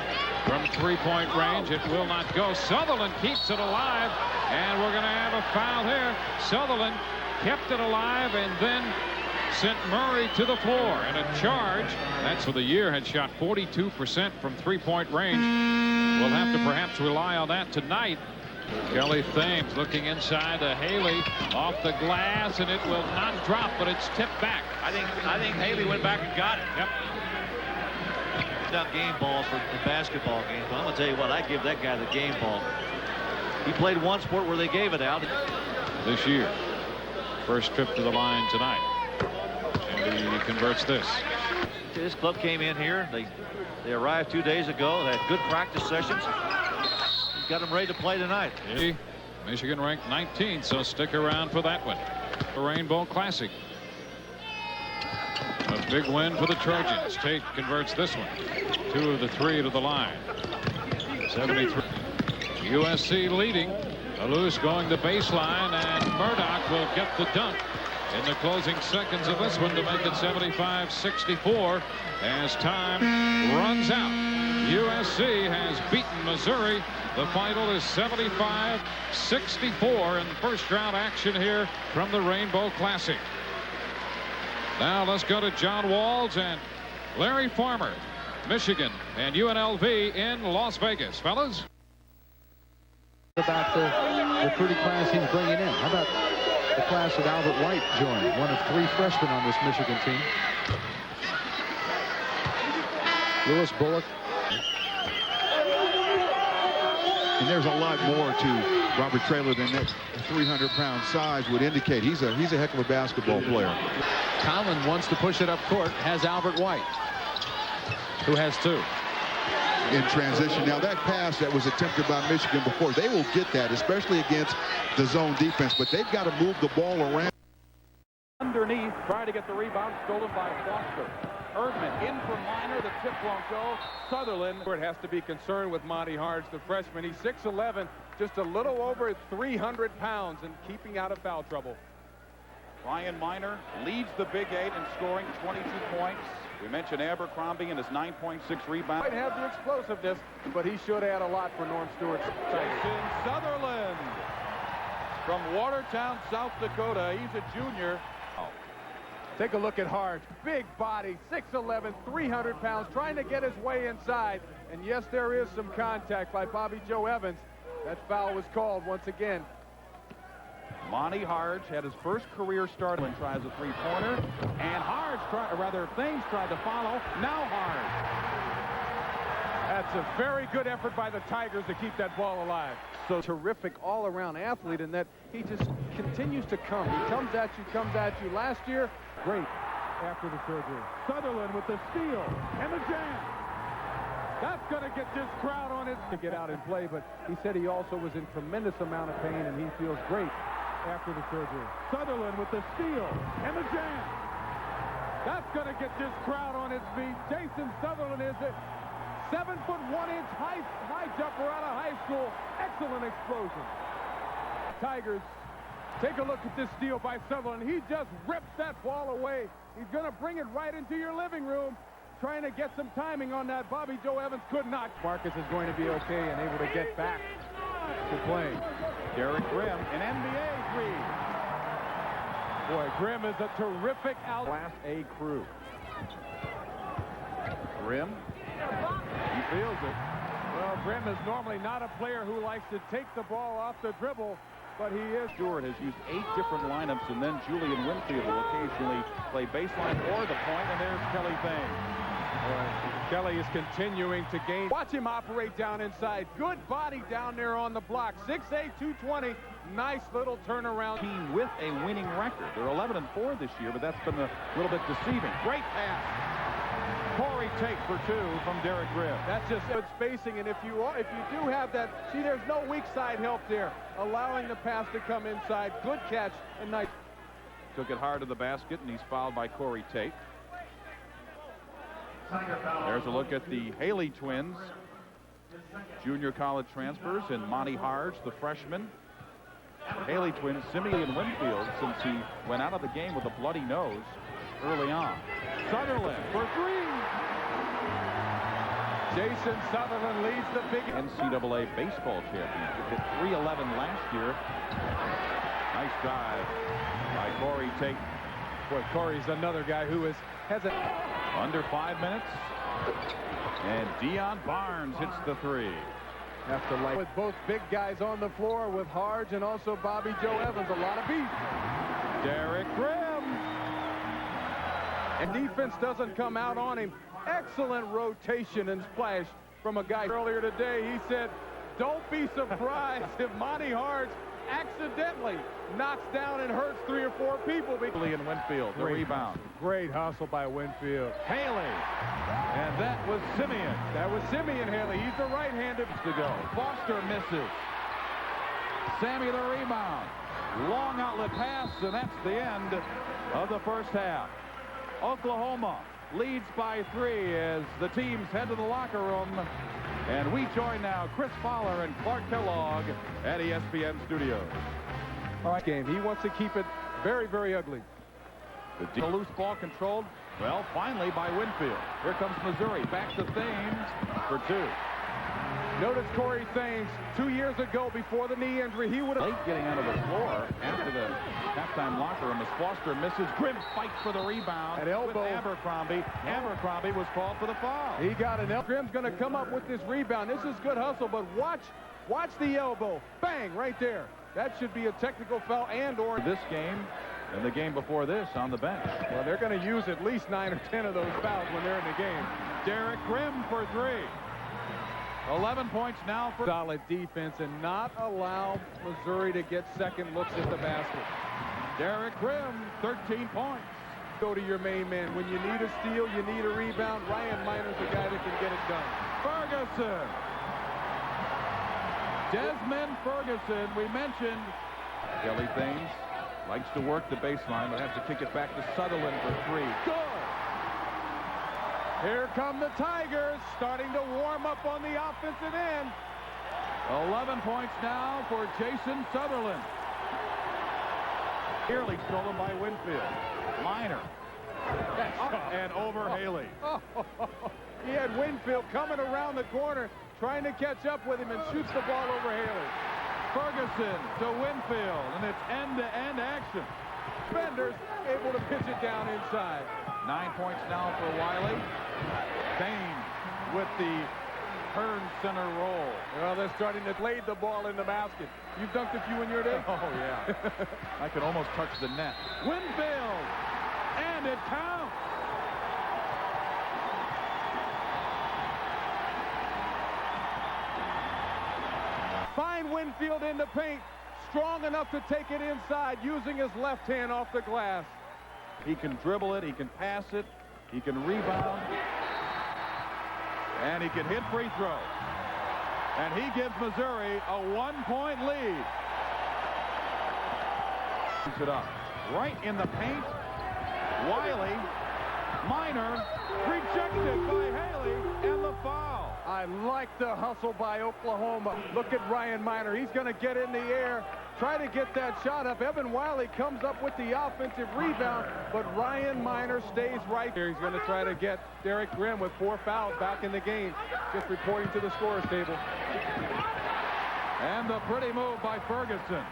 from three-point range. It will not go. Sutherland keeps it alive, and we're going to have a foul here. Sutherland kept it alive and then sent Murray to the floor, and a charge. That's for the year, had shot 42% from three-point range. We'll have to perhaps rely on that tonight. Kelly Thames looking inside to Haley, off the glass, and it will not drop, but it's tipped back. I think Haley went back and got it. Yep. Not game ball for the basketball game, but I'm gonna tell you what, I give that guy the game ball. He played one sport where they gave it out This year, first trip to the line tonight, and he converts this. This club came in here. They arrived 2 days ago. They had good practice sessions. He's got them ready to play tonight. Michigan ranked 19th, so stick around for that one. The Rainbow Classic. A big win for the Trojans. Tate converts this one. 2 of the 3 to the line. 73. USC leading. Alous going to baseline, and Murdoch will get the dunk in the closing seconds of this one to make it 75-64 as time runs out. USC has beaten Missouri. The final is 75-64 in first round action here from the Rainbow Classic. Now let's go to John Walls and Larry Farmer, Michigan and UNLV in Las Vegas. Fellas? About the recruiting class he's bringing in. How about the class that Albert White joined, one of 3 freshmen on this Michigan team. Lewis Bullock. And there's a lot more to Robert Traylor than that 300-pound size would indicate. He's a heck of a basketball player. Conlon wants to push it up court, has Albert White, who has 2. In transition. Now that pass that was attempted by Michigan before, they will get that, especially against the zone defense, but they've got to move the ball around. Underneath, trying to get the rebound, stolen by Foster. Erdman in for Minor, the tip won't go. Sutherland has to be concerned with Monty Harge, the freshman. He's 6'11", just a little over 300 pounds and keeping out of foul trouble. Ryan Minor leads the Big 8 in scoring, 22 points. We mentioned Abercrombie and his 9.6 rebounds. Might have the explosiveness, but he should add a lot for Norm Stewart's Jason Sutherland from Watertown, South Dakota. He's a junior. Take a look at Harge. Big body, 6'11", 300 pounds, trying to get his way inside. And yes, there is some contact by Bobby Joe Evans. That foul was called once again. Monty Harge had his first career start and tries a three-pointer. And Thames tried to follow. Now Harge. That's a very good effort by the Tigers to keep that ball alive. So terrific all-around athlete in that he just continues to come. He comes at you. Last year, great after the surgery. Sutherland with the steal and the jam. That's going to get this crowd on it to get out and play, but he said he also was in tremendous amount of pain and he feels great after the surgery. Sutherland with the steal and the jam. That's going to get this crowd on its feet. Jason Sutherland is it. 7'1" high jumper out of high school. Excellent explosion. Tigers, take a look at this steal by Sutherland. He just rips that ball away. He's going to bring it right into your living room. Trying to get some timing on that. Bobby Joe Evans could not. Marcus is going to be okay and able to get back to playing. Derek Grimm, an NBA three. Boy, Grimm is a terrific out. Class A crew. Grimm. He feels it. Well, Grimm is normally not a player who likes to take the ball off the dribble, but he is. Stewart has used 8 different lineups, and then Julian Winfield will occasionally play baseline or the point, and there's Kelly Thames. Kelly is continuing to gain. Watch him operate down inside. Good body down there on the block. 6'8", 220. Nice little turnaround. Team with a winning record. They're 11-4 this year, but that's been a little bit deceiving. Great pass. Corey Tate for 2 from Derek Grimm. That's just good spacing, and if you do have that, see, there's no weak side help there. Allowing the pass to come inside. Good catch and nice. Took it hard to the basket, and he's fouled by Corey Tate. There's a look at the Haley twins, junior college transfers, and Monty Harge, the freshman. The Haley twins, Simeon Winfield, since he went out of the game with a bloody nose early on. Sutherland for three. Jason Sutherland leads the big NCAA baseball championship. Hit .311 last year. Nice dive by Corey Tate. Boy, Corey's another guy who has a... Under 5 minutes. And Dion Barnes hits the three. After light. With both big guys on the floor with Harge and also Bobby Joe Evans. A lot of beef. Derek Grimm. And defense doesn't come out on him. Excellent rotation and splash from a guy earlier today. He said, don't be surprised if Monty Harge accidentally knocks down and hurts 3 or 4 people. In Winfield, the rebound. Great hustle by Winfield. Haley. And that was Simeon. That was Simeon Haley. He's the right-handed to go. Foster misses. Sammy the rebound. Long outlet pass, and that's the end of the first half. Oklahoma leads by 3 as the teams head to the locker room. And we join now Chris Fowler and Clark Kellogg at ESPN Studios. All right, game. He wants to keep it very, very ugly. The loose ball controlled, well, finally by Winfield. Here comes Missouri. Back to Thames for 2. Notice Corey Thames 2 years ago before the knee injury. He would have late getting out of the floor after the halftime locker room as Foster misses. Grimm fights for the rebound. At elbow. With Abercrombie. Abercrombie was called for the foul. He got an elbow. Grimm's going to come up with this rebound. This is good hustle, but watch the elbow. Bang, right there. That should be a technical foul and/or this game and the game before this on the bench. Well, they're going to use at least 9 or 10 of those fouls when they're in the game. Derek Grimm for 3. 11 points now for solid defense and not allow Missouri to get second looks at the basket. Derek Grimm, 13 points. Go to your main man. When you need a steal, you need a rebound. Ryan Miner's the guy that can get it done. Ferguson. Desmond Ferguson, we mentioned. Kelly Thames likes to work the baseline, but has to kick it back to Sutherland for 3. Good. Here come the Tigers, starting to warm up on the offensive end. 11 points now for Jason Sutherland. Nearly stolen by Winfield. Miner. And over Haley. He had Winfield coming around the corner, trying to catch up with him, and shoots the ball over Haley. Ferguson to Winfield, and it's end-to-end action. Defenders able to pitch it down inside. 9 points now for Wiley. Thames with the turn center roll. Well, they're starting to lay the ball in the basket. You've dunked a few in your day? Oh, yeah. I could almost touch the net. Winfield, and it counts. Find Winfield in the paint. Strong enough to take it inside, using his left hand off the glass. He can dribble it, he can pass it, he can rebound, and he can hit free throws. And he gives Missouri a 1-point lead. Puts it up. Right in the paint. Wiley, Miner, rejected by Haley, and the foul. I like the hustle by Oklahoma. Look at Ryan Miner. He's going to get in the air, try to get that shot up. Evan Wiley comes up with the offensive rebound, but Ryan Miner stays right there. He's going to try to get Derek Grimm with 4 fouls back in the game. Just reporting to the scorer's table. And the pretty move by Ferguson.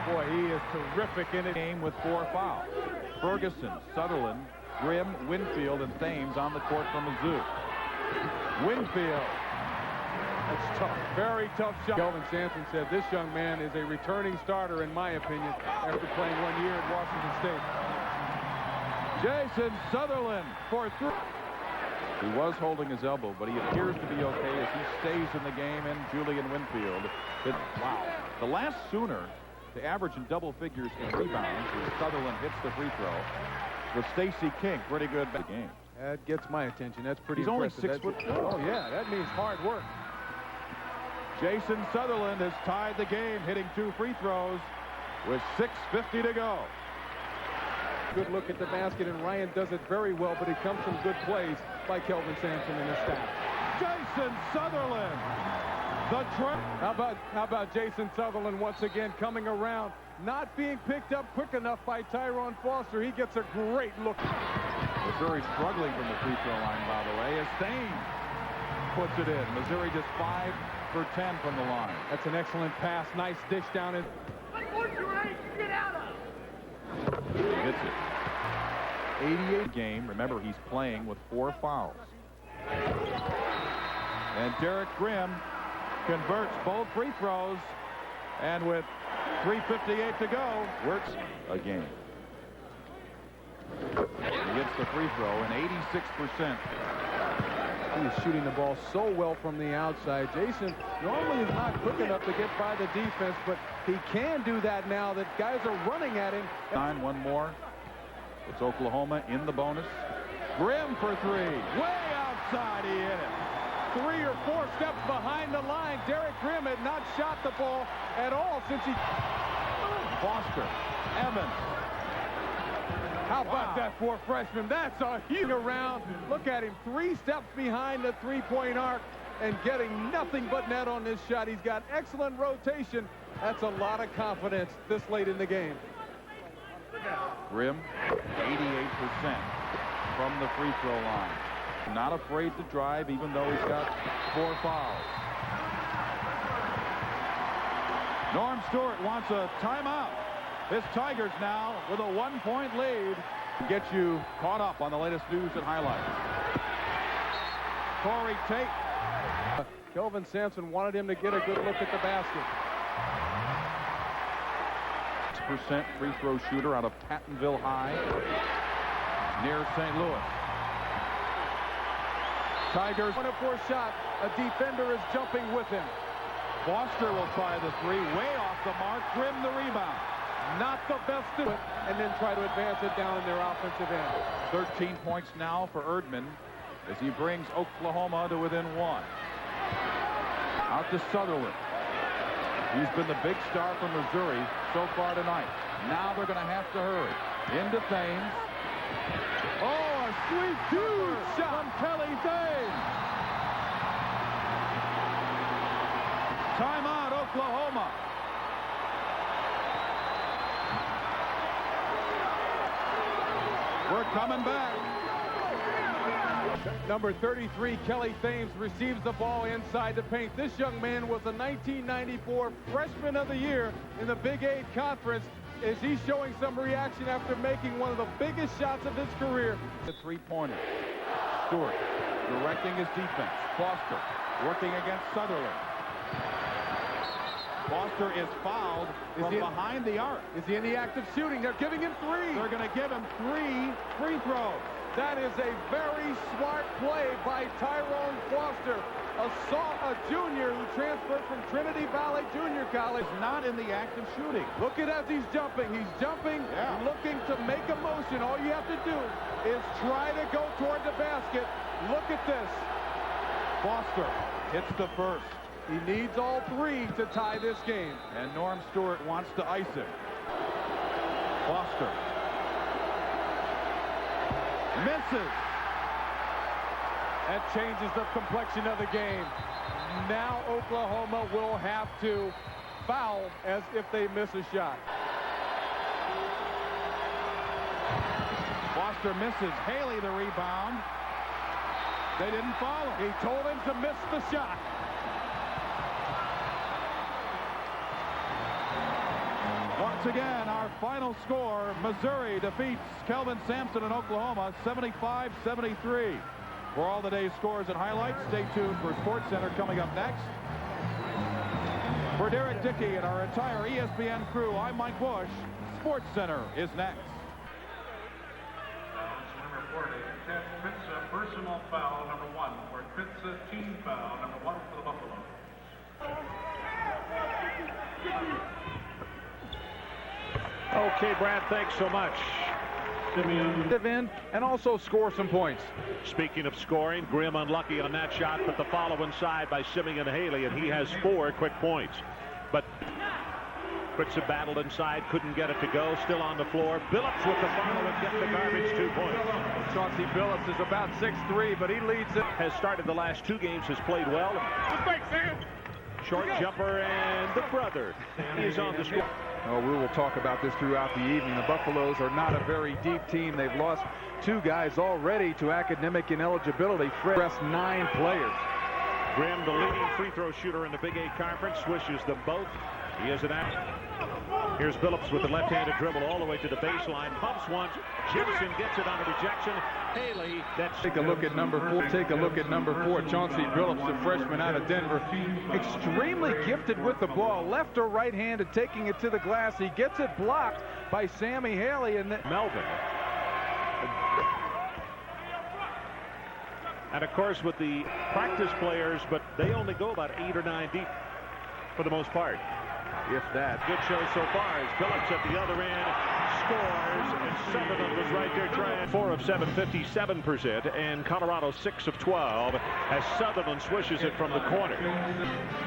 Boy, he is terrific in the game with 4 fouls. Ferguson, Sutherland, Grimm, Winfield, and Thames on the court for Mizzou. Winfield. That's tough. Very tough shot. Kelvin Sampson said this young man is a returning starter, in my opinion, after playing 1 year at Washington State. Jason Sutherland for 3. He was holding his elbow, but he appears to be okay as he stays in the game, and Julian Winfield. Wow. The last Sooner to average in double figures in rebounds as Sutherland hits the free throw with Stacey King. Pretty good game. That gets my attention. That's pretty He's impressive. only 6 foot. Oh, yeah. That means hard work. Jason Sutherland has tied the game, hitting 2 free throws with 6:50 to go. Good look at the basket, and Ryan does it very well, but it comes from good plays by Kelvin Sampson and his staff. Jason Sutherland. How about Jason Sutherland once again coming around, not being picked up quick enough by Tyrone Foster. He gets a great look. Missouri struggling from the free throw line, by the way, as Thames puts it in. Missouri just 5 for 10 from the line. That's an excellent pass. Nice dish down in. He hits it. 88 game. Remember, he's playing with 4 fouls. And Derek Grimm converts both free throws. And with 3:58 to go, works a game. He gets the free throw, and 86%. He is shooting the ball so well from the outside. Jason normally is not quick enough to get by the defense, but he can do that now that guys are running at him. One more. It's Oklahoma in the bonus. Grimm for 3. Way outside, he hit it. 3 or 4 steps behind the line. Derek Grimm had not shot the ball at all since he... Foster, Evans. How about that for a freshman? That's a huge around. Look at him, 3 steps behind the three-point arc and getting nothing but net on this shot. He's got excellent rotation. That's a lot of confidence this late in the game. Grimm, 88% from the free throw line. Not afraid to drive, even though he's got 4 fouls. Norm Stewart wants a timeout. This Tigers now with a 1-point lead. Get you caught up on the latest news and highlights. Corey Tate. Kelvin Sampson wanted him to get a good look at the basket. 6% free throw shooter out of Pattonville High near St. Louis. Tigers 1-4 shot. A defender is jumping with him. Foster will try the 3, way off the mark. Grimm the rebound. Not the best to it, and then try to advance it down in their offensive end. 13 points now for Erdman as he brings Oklahoma to within 1. Out to Sutherland. He's been the big star for Missouri so far tonight. Now they're going to have to hurry. Into Thames. Oh, a sweet huge shot from Kelly Thames. Timeout, Oklahoma. We're coming back. Number 33, Kelly Thames, receives the ball inside the paint. This young man was the 1994 Freshman of the Year in the Big 8 Conference. Is he showing some reaction after making one of the biggest shots of his career? The 3-pointer. Stewart directing his defense. Foster working against Sutherland. Foster is fouled from behind the arc. Is he in the act of shooting? They're giving him 3. They're going to give him 3 free throws. That is a very smart play by Tyrone Foster, a junior who transferred from Trinity Valley Junior College. Not in the act of shooting. Look at as he's jumping. He's jumping, looking to make a motion. All you have to do is try to go toward the basket. Look at this. Foster hits the first. He needs all 3 to tie this game. And Norm Stewart wants to ice him. Foster. Misses. That changes the complexion of the game. Now Oklahoma will have to foul as if they miss a shot. Foster misses. Haley the rebound. They didn't follow. He told him to miss the shot. Once again, our final score, Missouri defeats Kelvin Sampson in Oklahoma, 75-73. For all the day's scores and highlights, stay tuned for SportsCenter coming up next. For Derek Dickey and our entire ESPN crew, I'm Mike Bush. SportsCenter is next. Number 40, Ted Pitza, personal foul number 1. For Pitza, team foul number 1 for the Buffalo. Okay, Brad, thanks so much. And also score some points. Speaking of scoring, Grimm unlucky on that shot, but the follow inside by Simeon Haley, and he has 4 quick points. But Pritza battled inside, couldn't get it to go, still on the floor. Billups with the follow and get the garbage 2 points. Chauncey Billups is about 6'3", but he leads it. Has started the last 2 games, has played well. Short jumper, and the brother is on the score. Oh, we will talk about this throughout the evening. The Buffaloes are not a very deep team. They've lost 2 guys already to academic ineligibility. Fred rests 9 players. Grimm, the leading free throw shooter in the Big 8 Conference, swishes them both. He is an out. Here's Billups with the left-handed dribble all the way to the baseline. Pumps once. Jimson gets it on a rejection. Haley, that's... Take a look at number 4. Take a look at number 4, Chauncey Billups, the freshman out of Denver. Extremely gifted with the ball, left or right-handed, taking it to the glass. He gets it blocked by Sammy Haley and then Melvin. And of course with the practice players, but they only go about 8 or 9 deep for the most part. If that. Good show so far as Billups at the other end scores, and Sutherland was right there trying. 4 of 7, 57%, and Colorado 6 of 12 as Sutherland swishes it from the corner.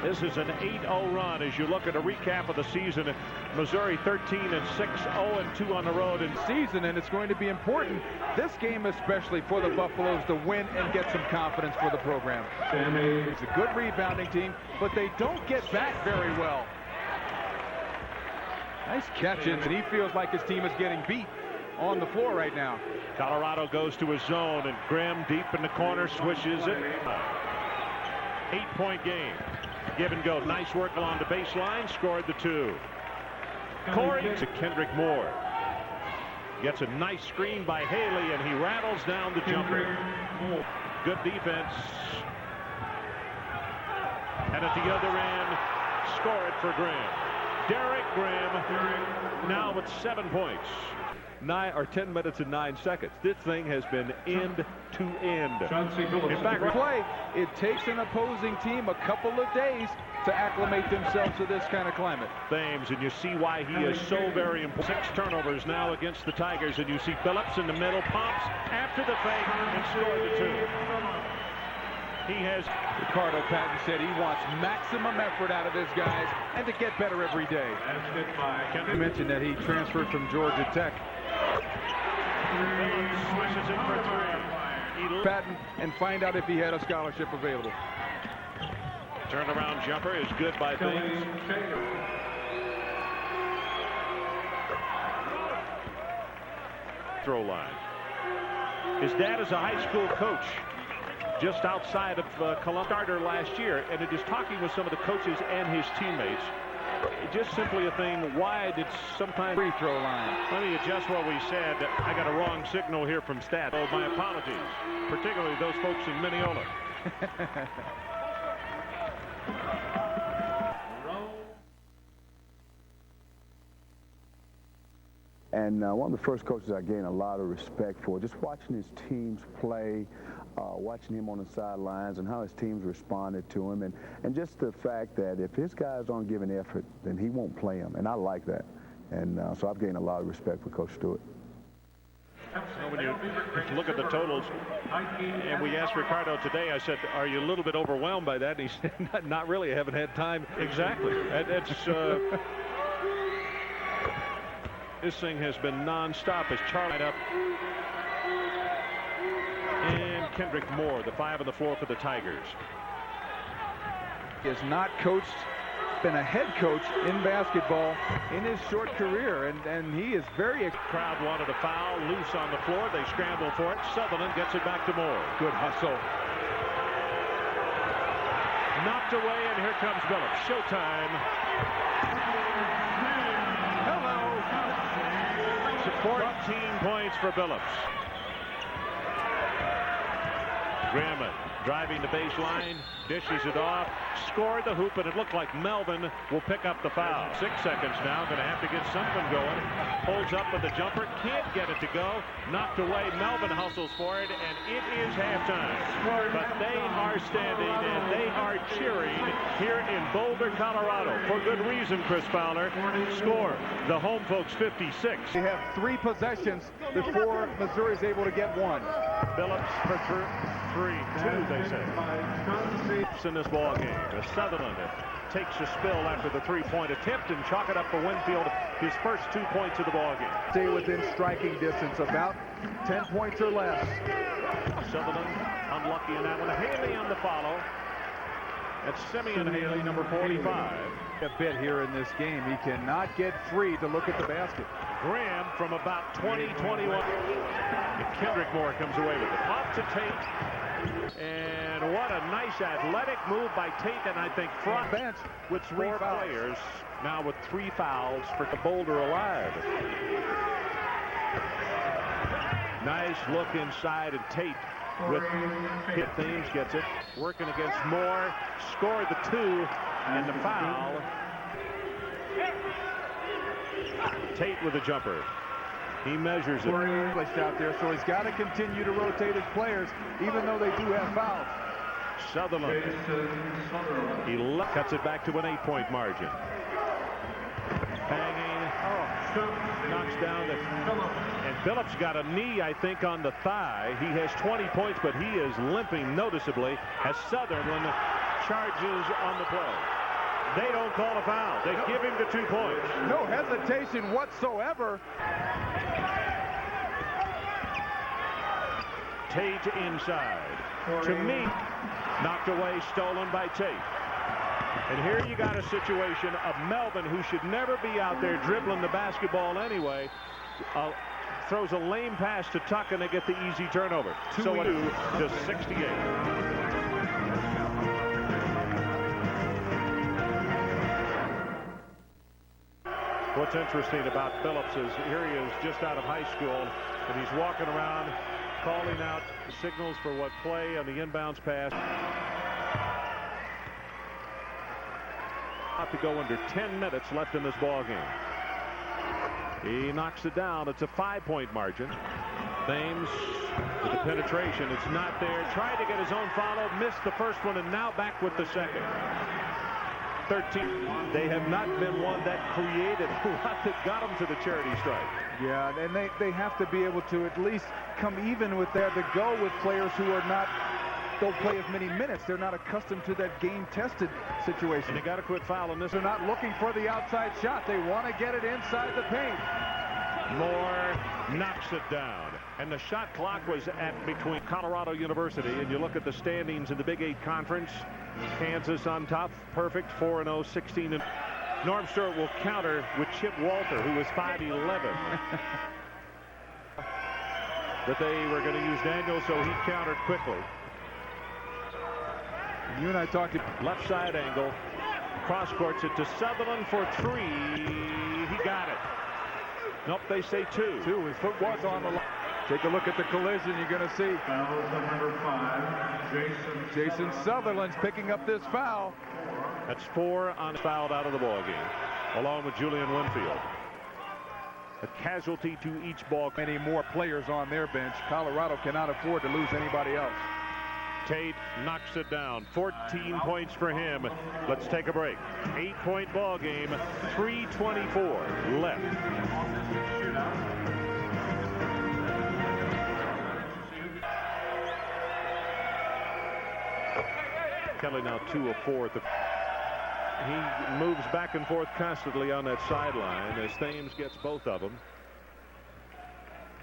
This is an 8-0 run as you look at a recap of the season. Missouri 13-6, 0-2 on the road in season, and it's going to be important this game especially for the Buffaloes to win and get some confidence for the program. It's a good rebounding team, but they don't get back very well. Nice catches, and he feels like his team is getting beat on the floor right now. Colorado goes to his zone, and Grimm deep in the corner swishes it. 8-point game. Give and go. Nice work along the baseline. Scored the 2. Corey to Kendrick Moore. Gets a nice screen by Haley, and he rattles down the jumper. Good defense. And at the other end, score it for Grimm. Derek Grimm now with 7 points. 10 minutes and 9 seconds. This thing has been end to end. In fact, play, it takes an opposing team a couple of days to acclimate themselves to this kind of climate. Thames, and you see why he is so very important. 6 turnovers now against the Tigers, and you see Billups in the middle, pumps after the fake and scored the 2. He has. Ricardo Patton said he wants maximum effort out of his guys and to get better every day. He mentioned that he transferred from Georgia Tech. Swishes it for 3. Patton and find out if he had a scholarship available. Turnaround jumper is good by Thames. Throw line. His dad is a high school coach just outside of Columbus. Starter last year, and it is talking with some of the coaches and his teammates. Just simply a thing, why did sometimes free throw line. Let me adjust what we said. I got a wrong signal here from stat. Oh, my apologies, particularly those folks in Mineola. And one of the first coaches I gained a lot of respect for, just watching his teams play, watching him on the sidelines and how his teams responded to him, and just the fact that if his guys aren't giving effort, then he won't play them, and I like that. And so I've gained a lot of respect for Coach Stewart. When you look at the totals, and we asked Ricardo today, I said, are you a little bit overwhelmed by that? And he said, not really, I haven't had time. Exactly. This thing has been non-stop as Charlie up. And Kendrick Moore, the 5 on the floor for the Tigers. He has not been a head coach in basketball in his short career, and he is very. Crowd wanted a foul, loose on the floor. They scramble for it. Sutherland gets it back to Moore. Good hustle. Knocked away, and here comes Billups. Showtime. Hello. 14 points for Billups. Grimm driving the baseline, dishes it off, scored the hoop, and it looked like Melvin will pick up the foul. 6 seconds now, going to have to get something going. Pulls up with the jumper, can't get it to go. Knocked away, Melvin hustles for it, and it is halftime. But they are standing and they are cheering here in Boulder, Colorado. For good reason, Chris Fowler. Score, the home folks 56. They have 3 possessions before Missouri is able to get 1. Billups for 3, 2 they say. In this ball game, Sutherland takes a spill after the 3-point attempt and chalk it up for Winfield, his first 2 points of the ball game. Stay within striking distance, about 10 points or less. Sutherland unlucky in that one. Haley on the follow. That's Simeon Haley, number 45. A bit here in this game. He cannot get free to look at the basket. Graham from about 20, 21. And Kendrick Moore comes away with it. Off to Tate. And what a nice athletic move by Tate, and I think front bench with 3 players now with 3 fouls for the Boulder alive. Nice look inside, and Tate with hit Thames gets it. Working against Moore. Scored the 2 and the foul. Tate with a jumper. He measures it. English out there, so he's got to continue to rotate his players, even though they do have fouls. Sutherland. He cuts it back to an 8-point margin. Banging. Knocks down the. And Phillips got a knee, I think, on the thigh. He has 20 points, but he is limping noticeably as Sutherland charges on the play. They don't call a foul. They give him the 2 points. No hesitation whatsoever. Tate inside. To me, knocked away, stolen by Tate. And here you got a situation of Melvin, who should never be out there dribbling the basketball anyway, throws a lame pass to Tuck, and they get the easy turnover. So it to 68. What's interesting about Phillips is here he is just out of high school, and he's walking around calling out signals for what play on the inbounds pass. About to go under 10 minutes left in this ball game. He knocks it down. It's a 5-point margin. Thames with the penetration. It's not there. Tried to get his own follow. Missed the first one, and now back with the second. 13. They have not been one that created a lot that got them to the charity stripe. Yeah, and they have to be able to at least come even with that, to go with players who are not, don't play as many minutes. They're not accustomed to that game-tested situation. And they got to quit fouling this. They're not looking for the outside shot. They want to get it inside the paint. Moore knocks it down. And the shot clock was at between Colorado University, and you look at the standings in the Big 8 Conference. Kansas on top, perfect, 4-0, 16. And Norm Stewart will counter with Chip Walter, who was 5'11". But they were going to use Daniel, so he countered quickly. You and I talked left side angle, cross courts it to Sutherland for 3. He got it. Nope, they say 2. His foot was on the line. Take a look at the collision. You're going to see foul number 5, Jason Sutherland's picking up this foul. That's 4 on fouled out of the ball game, along with Julian Winfield. A casualty to each ball. Many more players on their bench. Colorado cannot afford to lose anybody else. Tate knocks it down. 14 points for him. Let's take a break. 8-point ball game. 3:24 left. Kelly now 2 of 4 at the. He moves back and forth constantly on that sideline as Thames gets both of them.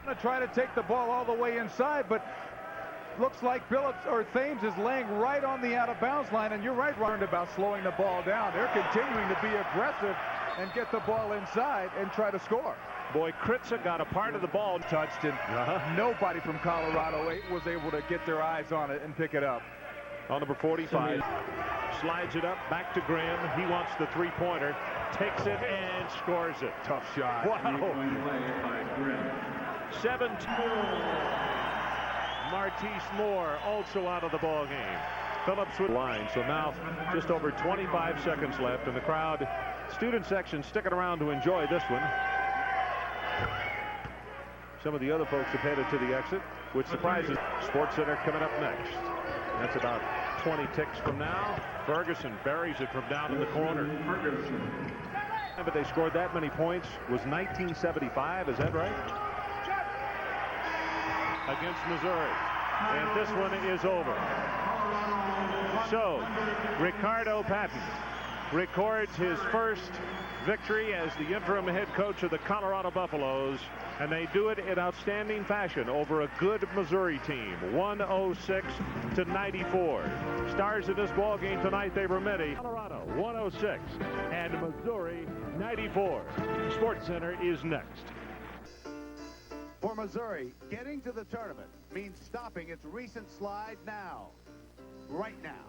Going to try to take the ball all the way inside, but looks like Phillips or Thames is laying right on the out-of-bounds line, and you're right, Ron, about slowing the ball down. They're continuing to be aggressive and get the ball inside and try to score. Boy, Kritza got a part of the ball touched, and nobody from Colorado was able to get their eyes on it and pick it up. On number 45, slides it up back to Graham. He wants the 3-pointer, takes it and scores it. Tough shot. Wow. 7-2. Martise Moore also out of the ball game. Phillips with line. So now just over 25 seconds left, and the crowd, student section, sticking around to enjoy this one. Some of the other folks have headed to the exit, which surprises. Sports Center coming up next. That's about 20 ticks from now. Ferguson buries it from down in the corner. But they scored that many points was 1975. Is that right? Against Missouri. And this one is over. So, Ricardo Patton records his first victory as the interim head coach of the Colorado Buffaloes, and they do it in outstanding fashion over a good Missouri team, 106-94. Stars in this ball game tonight, they were many. Colorado 106 and Missouri 94. Sports Center is next. For Missouri, getting to the tournament means stopping its recent slide now. Right now.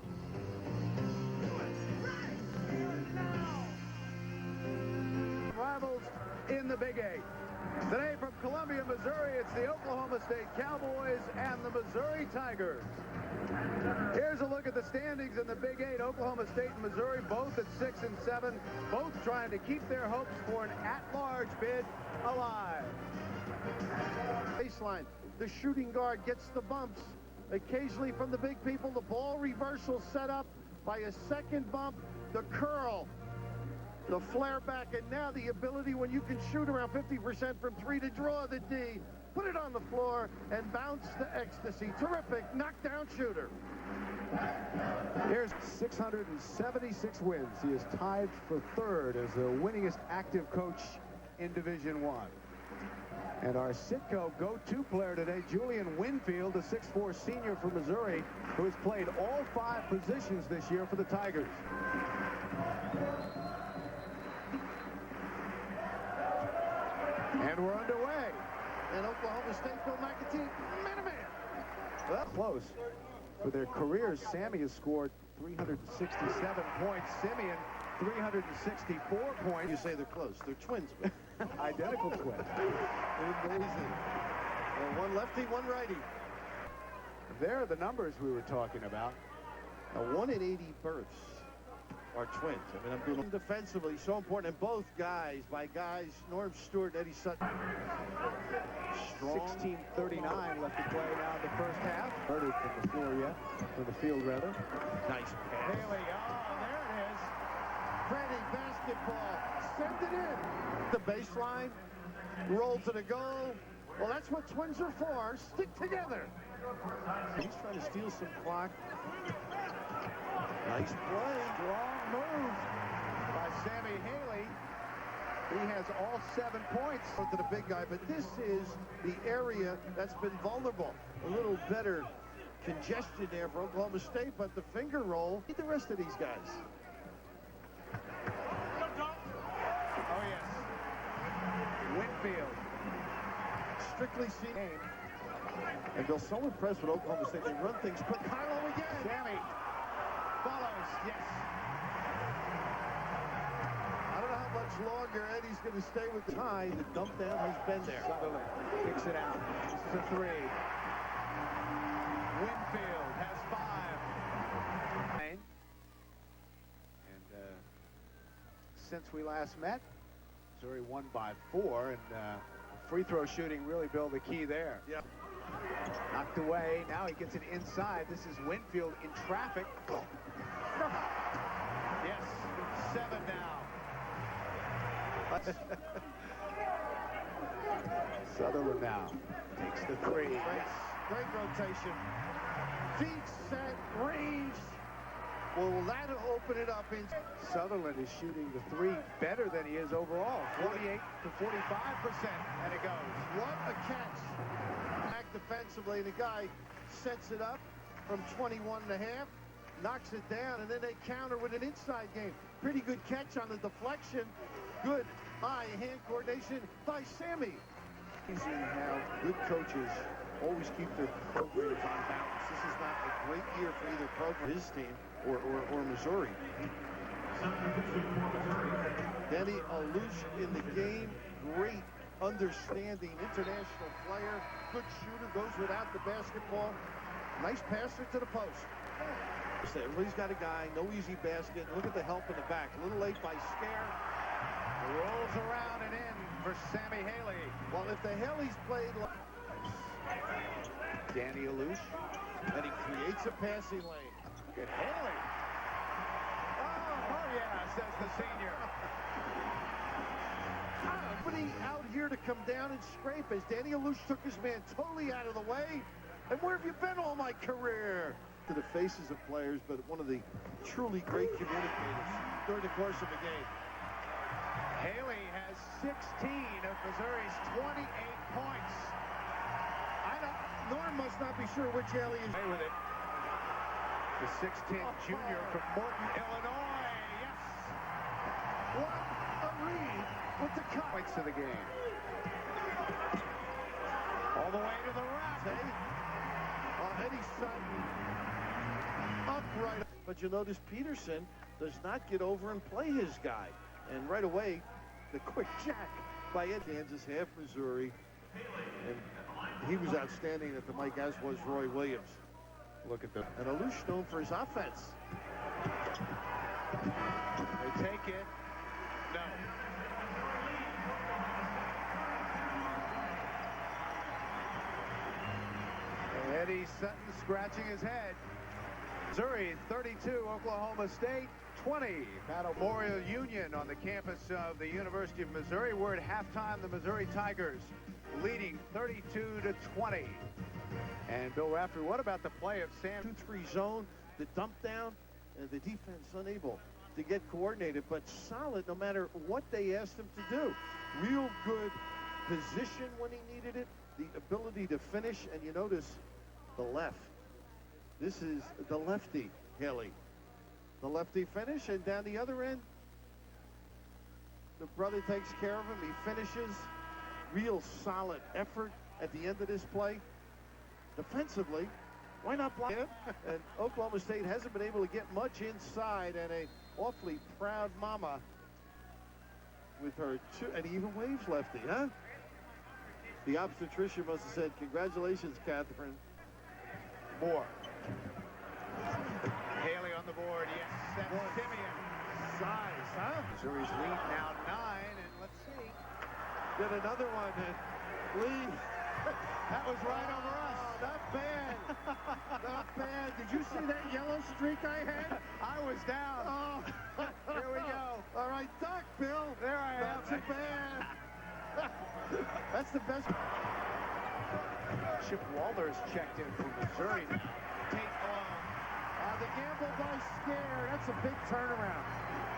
Rivals in the Big Eight. Today from Columbia, Missouri, it's the Oklahoma State Cowboys and the Missouri Tigers. Here's a look at the standings in the Big Eight. Oklahoma State and Missouri both at 6 and 7, both trying to keep their hopes for an at-large bid alive. Baseline, the shooting guard gets the bumps. Occasionally from the big people, the ball reversal set up by a second bump, the curl, the flare back, and now the ability when you can shoot around 50% from 3 to draw the D, put it on the floor, and bounce to ecstasy. Terrific knockdown shooter. Here's 676 wins. He is tied for third as the winningest active coach in Division I. And our Sitco go-to player today, Julian Winfield, a 6'4" senior from Missouri, who has played all 5 positions this year for the Tigers. And we're underway. And Oklahoma State, Bill McAtee, man-to-man. Well, close. For their careers, Sammy has scored 367 points. Simeon, 364 points. You say they're close. They're twins. Identical twins. Amazing. Well, one lefty, one righty. There are the numbers we were talking about. Now, 1 in 80 births are twins. I mean, I'm doing defensively so important. And both guys, Norm Stewart and Eddie Sutton. 16:39 left to play now in the first half. Hurted from the floor yet, from the field rather. Nice pass. There we go. There it is. Freddie basketball. Send it in. The baseline. Roll to the goal. Well, that's what twins are for. Stick together. He's trying to steal some clock. Nice play. Strong move by Sammy Haley. He has all 7 points. To the big guy, but this is the area that's been vulnerable. A little better congestion there for Oklahoma State, but the finger roll. Beat the rest of these guys. Oh, yes. Winfield. Strictly seen game. And they're so impressed with Oklahoma State. They run things quick. Kylo again. Sammy follows. Yes. I don't know how much longer Eddie's going to stay with the tie. The dump down has been there. Sutherland kicks it out. This is a 3. Winfield has 5. And since we last met, Missouri won by 4, and free throw shooting really built the key there. Yep. Knocked away. Now he gets it inside. This is Winfield in traffic. Yes, 7 now. Sutherland now takes the 3. Great rotation. Feet set, range. Well, that'll open it up. Sutherland is shooting the 3 better than he is overall. 48 to 45%, and it goes. What a catch. Back defensively, and the guy sets it up from 21.5, knocks it down, and then they counter with an inside game. Pretty good catch on the deflection. Good eye-hand coordination by Sammy. Amazing how good coaches always keep their programs on balance. This is not a great year for either program, his team, or Missouri. Denny Alush in the game. Great understanding international player. Good shooter, goes without the basketball. Nice passer to the post. Everybody's got a guy, no easy basket. Look at the help in the back. A little late by Scare. Rolls around and in for Sammy Haley. Well, if the Haleys played like Danny Alush. and he creates a passing lane. Look at Haley. Oh, yeah, says the senior. Somebody out here to come down and scrape as Danny Alush took his man totally out of the way. And where have you been all my career? To the faces of players, but one of the truly great communicators during the course of the game. Haley has 16 of Missouri's 28 points. Norm must not be sure which Haley is. With it. The 6'10 junior from Morton, Illinois. Yes. What a read with the cut. Points to the game. All the way to the rack. Eddie Sutton upright. But you notice Peterson does not get over and play his guy. And right away, the quick jack by Ed. Kansas, half Missouri. And he was outstanding at the mic, as was Roy Williams. Look at that. And Alouche known for his offense. They take it. No. Eddie Sutton scratching his head. Missouri 32, Oklahoma State 20. Battle Memorial Union on the campus of the University of Missouri. We're at halftime. The Missouri Tigers leading 32-20. And Bill Raftery, what about the play of Sam? 2-3 zone, the dump down, and the defense unable to get coordinated, but solid no matter what they asked him to do. Real good position when he needed it, the ability to finish, and you notice the left. This is the lefty, Haley. The lefty finish, and down the other end, the brother takes care of him. He finishes. Real solid effort at the end of this play. Defensively, why not block him? And Oklahoma State hasn't been able to get much inside, and a awfully proud mama with her two, and he even waves lefty, huh? The obstetrician must have said, "Congratulations, Catherine." More. Haley on the board, yes. That's Simeon. Size, huh? Missouri's lead now 9, and let's see. Did another one, and lead. That was right over us. Not bad. Not bad. Did you see that yellow streak I had? I was down. Oh. Here we go. All right, duck, Bill. There I am. Not too bad. That's the best. Chip Walder's checked in for Missouri. Tate on. The gamble by Scare. That's a big turnaround.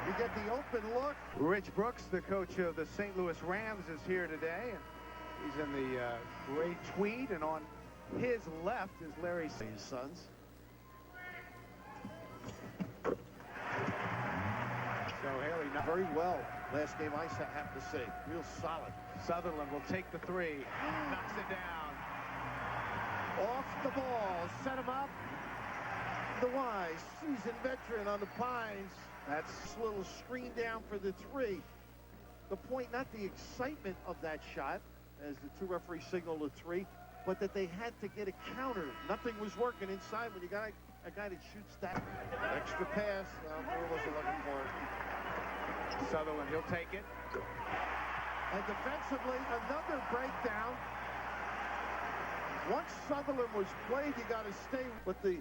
You get the open look. Rich Brooks, the coach of the St. Louis Rams, is here today. He's in the gray tweed, and on his left is Larry his sons. So Haley not very well. Last game I have to say, real solid. Sutherland will take the three. Knocks it down. Off the ball, set him up. The wise, seasoned veteran on the Pines. That's a little screen down for the three. The point, not the excitement of that shot, as the two referees signaled a three, but that they had to get a counter. Nothing was working inside when you got a guy that shoots that. Extra pass. Moore wasn't looking for it. Sutherland, he'll take it. And defensively, another breakdown. Once Sutherland was played, you got to stay. But the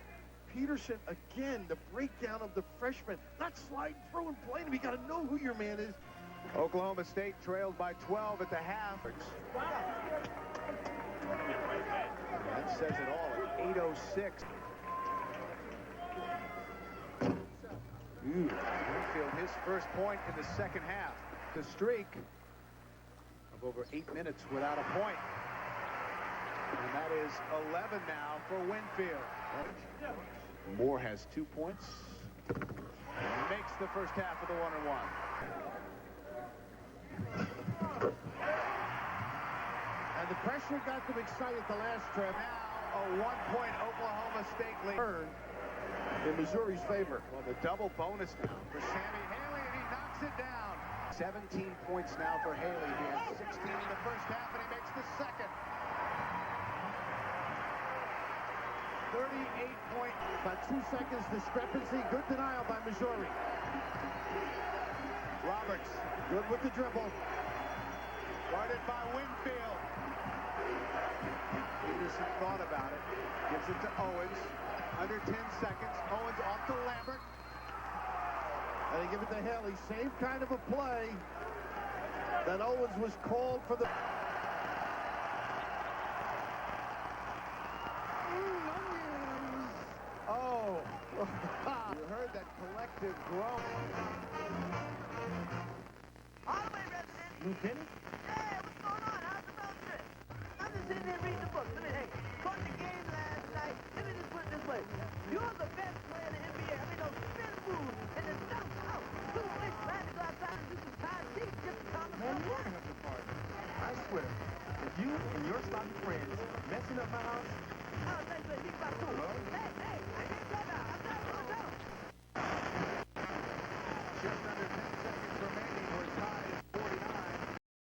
Peterson, again, the breakdown of the freshman. Not sliding through and playing him. You got to know who your man is. Oklahoma State trailed by 12 at the half. That says it all at 8:06. Winfield, his first point in the second half. The streak of over 8 minutes without a point. And that is 11 now for Winfield. Moore has 2 points. And makes the first half of the 1-1. And the pressure got them excited the last trip. Now a 1-point Oklahoma State lead. In Missouri's favor. Well, the double bonus now for Sammy Haley, and he knocks it down. 17 points now for Haley. He had 16 in the first half, and he makes the second. 38-point. About 2 seconds discrepancy. Good denial by Missouri. Roberts. Good with the dribble. Guarded by Winfield. Peterson thought about it. Gives it to Owens. Under 10 seconds. Owens off to Lambert. And they give it to Haley. Same kind of a play that Owens was called for the... Oh. You heard that collective groan. Holloway resident. Lieutenant? Hey, what's going on? How's the road trip? I'm just sitting there reading the book. Hey, caught the game last night. Let me just put it this way. You're the best player in the NBA. I mean, those spin moves and the jump out. Two weeks trying to go outside and do some high deep just to calm Man, myself you're down. gonna have to pardon. I swear, if you and your sloppy friends messing up my house, Oh, thanks,